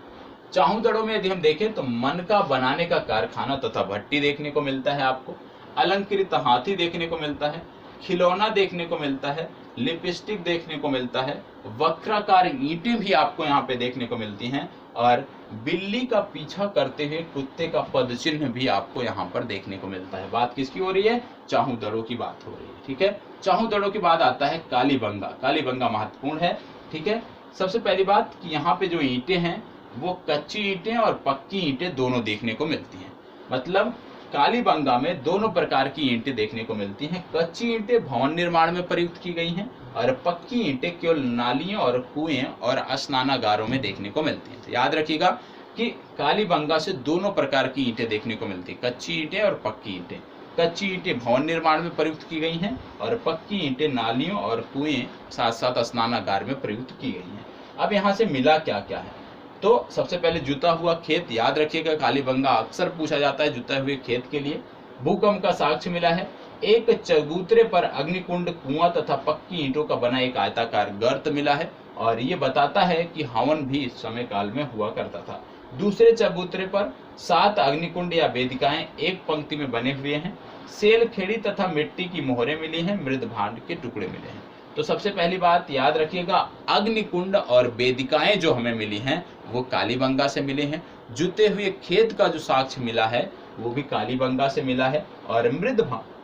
चाहूदड़ो में यदि हम देखें तो मनका बनाने का कारखाना तथा भट्टी देखने को मिलता है आपको, अलंकृत हाथी देखने को मिलता है, खिलौना देखने को मिलता है, लिपस्टिक देखने को मिलता है, वक्राकार ईंटें भी आपको यहाँ पे देखने को मिलती हैं और बिल्ली का पीछा करते हुए कुत्ते का पद चिन्ह भी आपको यहाँ पर देखने को मिलता है। बात किसकी हो रही है, चाहूदड़ो की बात हो रही है। ठीक है, चाहूदड़ो के बाद आता है कालीबंगा। कालीबंगा महत्वपूर्ण है। ठीक है, सबसे पहली बात कि यहाँ पे जो ईंटें हैं वो कच्ची ईंटें और पक्की ईंटें दोनों देखने को मिलती हैं। मतलब कालीबंगा में दोनों प्रकार की ईंटें देखने को मिलती हैं। कच्ची ईंटें भवन निर्माण में प्रयुक्त की गई हैं और पक्की ईंटें केवल नालियों और कुएं और स्नानागारों में देखने को मिलती हैं। तो याद रखिएगा कि कालीबंगा से दोनों प्रकार की ईंटें देखने को मिलती हैं, कच्ची ईंटें और पक्की ईंटें। कच्ची ईंटें भवन निर्माण में प्रयुक्त की गई हैं और पक्की ईंटें नालियों और कुएं साथ साथ स्नानागार में प्रयुक्त की गई हैं। अब यहाँ से मिला क्या क्या है, तो सबसे पहले जुता हुआ खेत, याद रखिएगा कालीबंगा अक्सर पूछा जाता है जुते हुए खेत के लिए। भूकंप का साक्ष्य मिला है, एक चबूतरे पर अग्निकुंड, कुआं तथा पक्की ईंटों का बना एक आयताकार गर्त मिला है और ये बताता है कि हवन भी इस समय काल में हुआ करता था। दूसरे चबूतरे पर 7 अग्निकुंड या वेदिकाएं एक पंक्ति में बने हुए हैं। सेल खेड़ी तथा मिट्टी की मोहरें मिली हैं, मृद भांड के टुकड़े मिले हैं। तो सबसे पहली बात याद रखिएगा, अग्निकुंड और वेदिकाएं जो हमें मिली हैं वो कालीबंगा से मिले हैं। जुते हुए खेत का जो साक्ष्य मिला है वो भी कालीबंगा से मिला है, और मृद भांड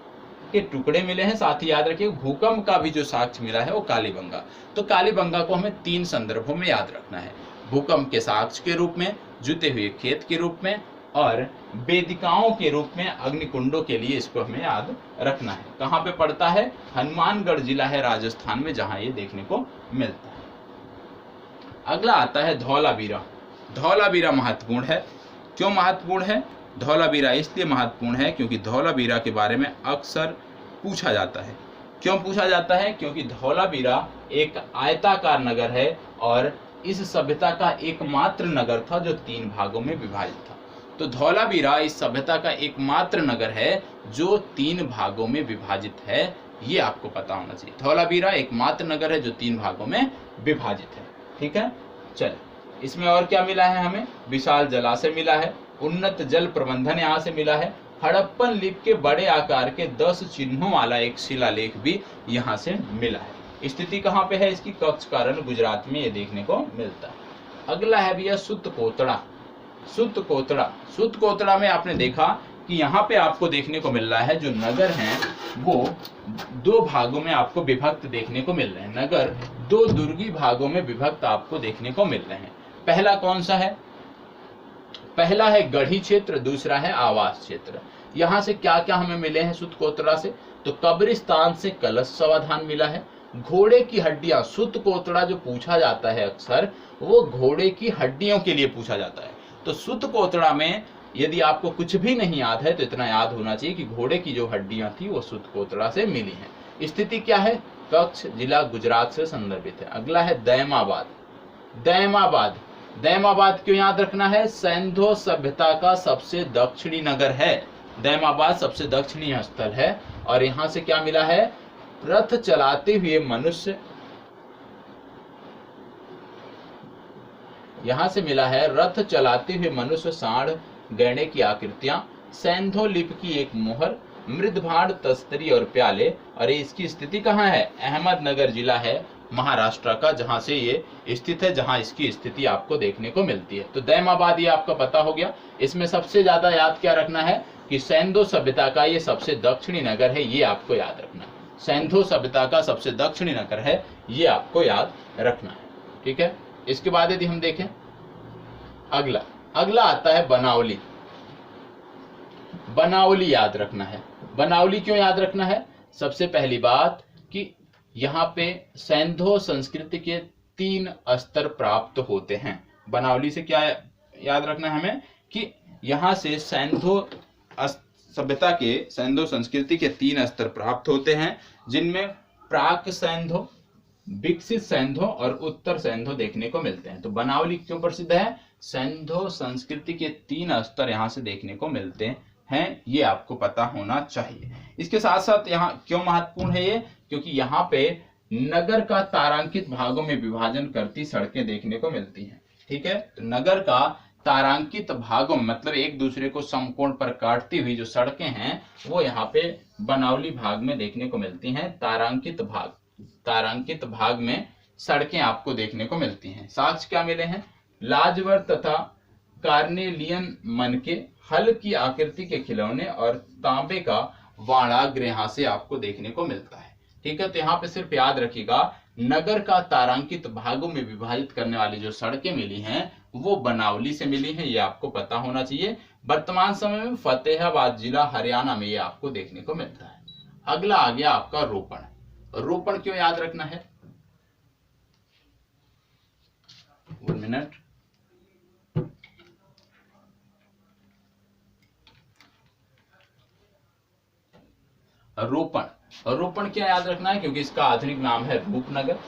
के टुकड़े मिले हैं। साथ ही याद रखिए भूकंप का भी जो साक्ष्य मिला है वो कालीबंगा। तो कालीबंगा को हमें 3 संदर्भों में याद रखना है, भूकंप के साक्ष्य के रूप में, जुते हुए खेत के रूप में, और वेदिकाओं के रूप में अग्निकुंडों के लिए इसको हमें याद रखना है। कहाँ पे पड़ता है? हनुमानगढ़ जिला है राजस्थान में, जहां ये देखने को मिलता है। अगला आता है धौलावीरा। धौलावीरा महत्वपूर्ण है। क्यों महत्वपूर्ण है? धौलावीरा इसलिए महत्वपूर्ण है क्योंकि धौलावीरा के बारे में अक्सर पूछा जाता है। क्यों पूछा जाता है? क्योंकि धौलावीरा एक आयताकार नगर है और इस सभ्यता का एकमात्र नगर था जो 3 भागों में विभाजित था। तो धौलावीरा इस सभ्यता का एकमात्र नगर है जो 3 भागों में विभाजित है, ये आपको पता होना चाहिए। धौलावीरा एकमात्र नगर है जो 3 भागों में विभाजित है। ठीक है, चल इसमें और क्या मिला है हमें? विशाल जलाशय मिला है, उन्नत जल प्रबंधन यहाँ से मिला है, हड़प्पन लिपि के बड़े आकार के 10 चिन्हों वाला एक शिलालेख भी यहाँ से मिला है। स्थिति कहाँ पे है इसकी? कच्छ कारण गुजरात में ये देखने को मिलता है। अगला है भैया सुतकोतड़ा। सुतकोतड़ा में आपने देखा कि यहाँ पे आपको देखने को मिल रहा है जो नगर हैं वो 2 भागों में आपको विभक्त देखने को मिल रहे हैं। नगर 2 दुर्गी भागों में विभक्त आपको देखने को मिल रहे हैं। पहला कौन सा है? पहला है गढ़ी क्षेत्र, दूसरा है आवास क्षेत्र। यहाँ से क्या क्या हमें मिले हैं सुतकोतड़ा से? तो कब्रिस्तान से कलश समाधान मिला है, घोड़े की हड्डियां। सुतकोतड़ा जो पूछा जाता है अक्सर वो घोड़े की हड्डियों के लिए पूछा जाता है। तो सुतकोतड़ा में यदि आपको कुछ भी नहीं याद है तो इतना याद होना चाहिए कि घोड़े की जो हड्डियां थी वो सुतकोतड़ा से मिली हैं। स्थिति क्या है? कच्छ जिला गुजरात से संदर्भित है। अगला है दैमाबाद। दैमाबाद क्यों याद रखना है? सैंधो सभ्यता का सबसे दक्षिणी नगर है। दैमाबाद सबसे दक्षिणी स्थल है और यहाँ से क्या मिला है? रथ चलाते हुए मनुष्य। यहाँ से मिला है रथ चलाते हुए मनुष्य, सांड, गैंडे की आकृतियां, सैंधो लिपि की एक मोहर, मृदभांड, तस्तरी और प्याले। और इसकी स्थिति कहाँ है? अहमदनगर जिला है महाराष्ट्र का, जहां से ये स्थित है, जहां इसकी स्थिति आपको देखने को मिलती है। तो दैमाबाद ये आपका पता हो गया। इसमें सबसे ज्यादा याद क्या रखना है कि सैंधो सभ्यता का ये सबसे दक्षिणी नगर है, ये आपको याद रखना है। सैंधो सभ्यता का सबसे दक्षिणी नगर है, ये आपको याद रखना है। ठीक है, इसके बाद यदि हम देखें अगला आता है बनावली। बनावली याद रखना है। बनावली क्यों याद रखना है? सबसे पहली बात कि यहाँ पे सैंधो संस्कृति के 3 स्तर प्राप्त होते हैं। बनावली से क्या याद रखना है हमें कि यहाँ से सैंधो सभ्यता के, सैंधो संस्कृति के 3 स्तर प्राप्त होते हैं, जिनमें प्राक सैंधो, विकसित सैंधो और उत्तर सैंधो देखने को मिलते हैं। तो बनावली क्यों प्रसिद्ध है? सैंधो संस्कृति के 3 स्तर यहाँ से देखने को मिलते हैं, ये आपको पता होना चाहिए। इसके साथ साथ यहाँ क्यों महत्वपूर्ण है ये? क्योंकि यहाँ पे नगर का तारांकित भागों में विभाजन करती सड़कें देखने को मिलती हैं। ठीक है, तो नगर का तारांकित भागों मतलब एक दूसरे को समकोण पर काटती हुई जो सड़कें हैं वो यहाँ पे बनावली भाग में देखने को मिलती हैं। तारांकित भाग में सड़कें आपको देखने को मिलती हैं। साक्ष्य क्या मिले हैं? लाजवर तथा कार्नेलियन मन के हल की आकृति के खिलौने और तांबे का वाणाग्र यहाँ से आपको देखने को मिलता है। ठीक है, तो यहाँ पे सिर्फ याद रखिएगा नगर का तारांकित भागों में विभाजित करने वाली जो सड़कें मिली हैं वो बनावली से मिली हैं, ये आपको पता होना चाहिए। वर्तमान समय में फतेहाबाद जिला हरियाणा में ये आपको देखने को मिलता है। अगला आ गया आपका रोपण। रोपण क्यों याद रखना है? 1 मिनट। रोपण क्या याद रखना है? क्योंकि इसका आधुनिक नाम है रूपनगर।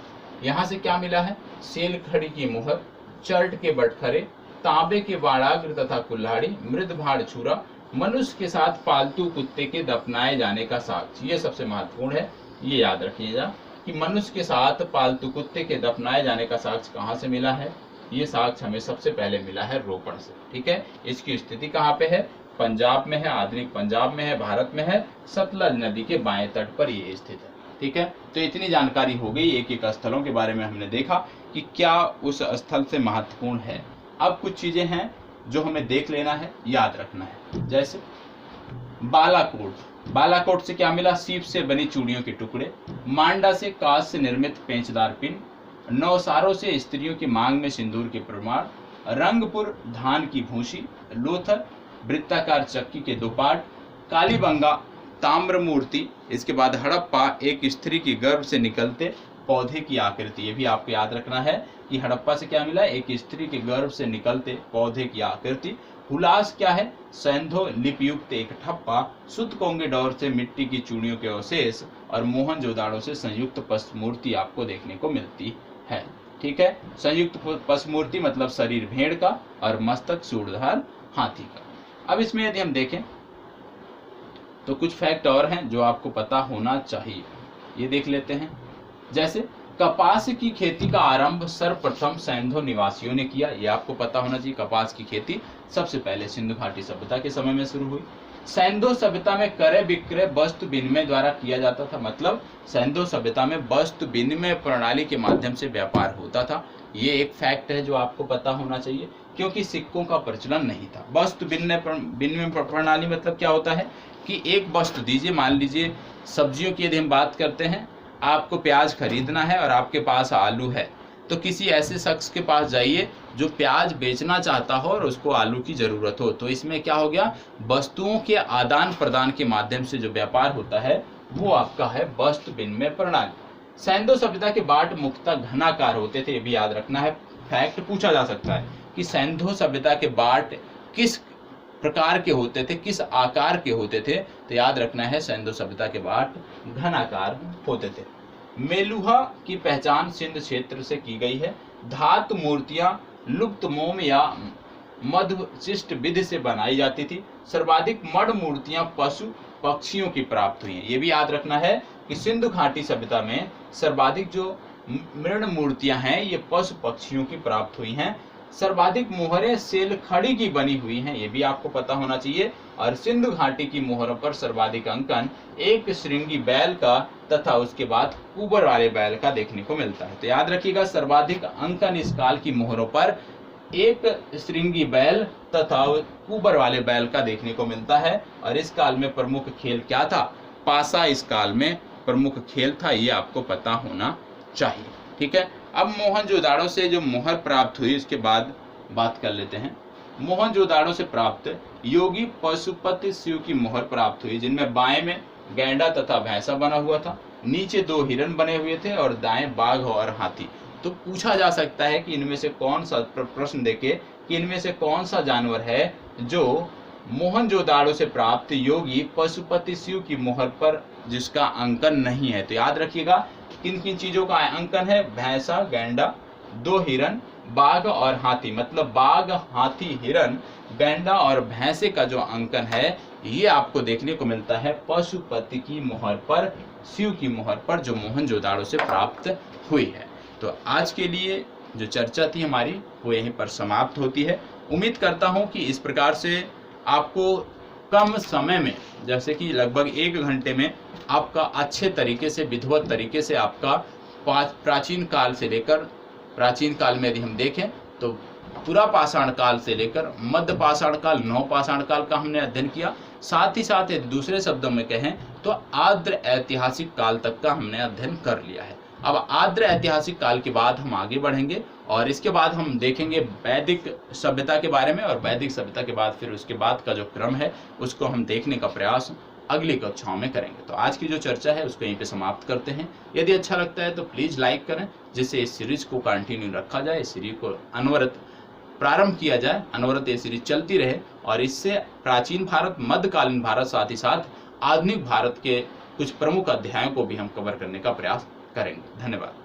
यहाँ से क्या मिला है? सेल खड़ी की मुहर, चर्ट के बटखरे, तांबे के वाणाग्र तथा कुल्हाड़ी, मृदभांड छुरा, मनुष्य के साथ पालतू कुत्ते के दफनाए जाने का साक्ष्य। ये सबसे महत्वपूर्ण है, ये याद रखिएगा कि मनुष्य के साथ पालतू कुत्ते के दफनाए जाने का साक्ष्य कहाँ से मिला है? ये साक्ष्य हमें सबसे पहले मिला है रोपड़ से। ठीक है, इसकी स्थिति कहाँ पे है? पंजाब में है, आधुनिक पंजाब में है, भारत में है, सतलज नदी के बाएं तट पर ये स्थित है। ठीक है, तो इतनी जानकारी हो गई, एक एक स्थलों के बारे में हमने देखा कि क्या उस स्थल से महत्वपूर्ण है। अब कुछ चीजें हैं जो हमें देख लेना है, याद रखना है। जैसे बालाकोट, बालाकोट से क्या मिला? सीप से बनी चूड़ियों के टुकड़े, मांडा से कांच से निर्मित पेंचदार पिन, नौसारों से स्त्रियों की मांग में सिंदूर के प्रमाण, रंगपुर धान की भूसी, लोथर वृत्ताकार चक्की के 2 पार्ट, कालीबंगा ताम्र मूर्ति, इसके बाद हड़प्पा एक स्त्री की गर्भ से निकलते पौधे की आकृति। ये भी आपको याद रखना है कि हड़प्पा से क्या मिला? एक स्त्री के गर्भ से निकलते पौधे की आकृति। हुलास क्या है? सैंधो लिपियुक्त एक ठप्पा, सुतकोंगे दौर से मिट्टी की चूड़ियों के अवशेष और मोहनजोदाड़ो से संयुक्त पशु मूर्ति आपको देखने को मिलती है। ठीक है, संयुक्त पशु मूर्ति मतलब शरीर भेड़ का और मस्तक सूढ़धार हाथी का। अब इसमें यदि हम देखें तो कुछ फैक्ट और हैं जो आपको पता होना चाहिए, ये देख लेते हैं। जैसे कपास की खेती का आरंभ सर्वप्रथम सैंधो निवासियों ने किया, ये आपको पता होना चाहिए। कपास की खेती सबसे पहले सिंधु घाटी सभ्यता के समय में शुरू हुई। सैंधो सभ्यता में क्रय विक्रय वस्तु विनिमय द्वारा किया जाता था, मतलब सैंधो सभ्यता में वस्तु विनिमय प्रणाली के माध्यम से व्यापार होता था। ये एक फैक्ट है जो आपको पता होना चाहिए, क्योंकि सिक्कों का प्रचलन नहीं था। वस्तु विनिमय प्रणाली मतलब क्या होता है कि एक वस्तु दीजिए, मान लीजिए सब्जियों की यदि हम बात करते हैं, आपको प्याज खरीदना है और आपके पास आलू है, तो किसी ऐसे शख्स के पास जाइए जो प्याज बेचना चाहता हो और उसको आलू की जरूरत हो। तो इसमें क्या हो गया? वस्तुओं के आदान प्रदान के माध्यम से जो व्यापार होता है वो आपका है वस्तु विनिमय प्रणाली। सैंधो सभ्यता के बाट मुख्यतः घनाकार होते थे, ये भी याद रखना है। फैक्ट पूछा जा सकता है कि सैंधो सभ्यता के बाट किस प्रकार के होते थे, किस आकार के होते थे, तो याद रखना है सैंधो सभ्यता के बाट घनाकार होते थे। मेलुहा की पहचान सिंध क्षेत्र से की गई है। धातु मूर्तियां लुप्त मोम या मधुशिष्ट विधि से बनाई जाती थी। सर्वाधिक मण मूर्तियां पशु पक्षियों की प्राप्त हुई हैं। ये भी याद रखना है कि सिंधु घाटी सभ्यता में सर्वाधिक जो मृण मूर्तियां हैं ये पशु पक्षियों की प्राप्त हुई हैं। सर्वाधिक मोहरें सेल खड़ी की बनी हुई हैं, ये भी आपको पता होना चाहिए। और सिंधु घाटी की मोहरों पर सर्वाधिक अंकन एक श्रृंगी बैल का तथा उसके बाद कुबर वाले बैल का देखने को मिलता है। तो याद रखिएगा, सर्वाधिक अंकन इस काल की मोहरों पर एक श्रृंगी बैल तथा कुबर वाले बैल का देखने को मिलता है। और इस काल में प्रमुख खेल क्या था? पासा इस काल में प्रमुख खेल था, ये आपको पता होना चाहिए। ठीक है, अब मोहनजोदाड़ो से जो मोहर प्राप्त हुई उसके बाद बात कर लेते हैं। मोहनजोदाड़ो से प्राप्त योगी पशुपति शिव की मोहर प्राप्त हुई, जिनमें बाएं में गैंडा तथा भैंसा बना हुआ था, नीचे 2 हिरण बने हुए थे और दाएं बाघ और हाथी। तो पूछा जा सकता है कि इनमें से कौन सा, प्रश्न देके कि इनमें से कौन सा जानवर है जो मोहनजोदाड़ो से प्राप्त योगी पशुपति शिव की मोहर पर जिसका अंकन नहीं है। तो याद रखिएगा किन किन चीजों का अंकन है? भैंसा, गैंडा, 2 हिरण, बाघ और हाथी। मतलब बाघ, हाथी, हिरण, गैंडा और भैंसे का जो अंकन है ये आपको देखने को मिलता है पशुपति की मोहर पर, शिव की मोहर पर, जो मोहनजोदाड़ो से प्राप्त हुई है। तो आज के लिए जो चर्चा थी हमारी वो यहीं पर समाप्त होती है। उम्मीद करता हूं कि इस प्रकार से आपको कम समय में, जैसे कि लगभग 1 घंटे में आपका अच्छे तरीके से, विधिवत तरीके से आपका प्राचीन काल से लेकर, प्राचीन काल में यदि हम देखें तो पूरा पाषाण काल से लेकर मध्य पाषाण काल, नव पाषाण काल का हमने अध्ययन किया। साथ ही साथ यदि दूसरे शब्दों में कहें तो आद्र ऐतिहासिक काल तक का हमने अध्ययन कर लिया है। अब आद्र ऐतिहासिक काल के बाद हम आगे बढ़ेंगे और इसके बाद हम देखेंगे वैदिक सभ्यता के बारे में, और वैदिक सभ्यता के बाद फिर उसके बाद का जो क्रम है उसको हम देखने का प्रयास अगली कक्षाओं में करेंगे। तो आज की जो चर्चा है उसको यहीं पे समाप्त करते हैं। यदि अच्छा लगता है तो प्लीज़ लाइक करें, जिससे इस सीरीज को कंटिन्यू रखा जाए, इस सीरीज को अनवरत प्रारंभ किया जाए, अनवरत ये सीरीज चलती रहे और इससे प्राचीन भारत, मध्यकालीन भारत, साथ ही साथ आधुनिक भारत के कुछ प्रमुख अध्यायों को भी हम कवर करने का प्रयास करेंगे। धन्यवाद।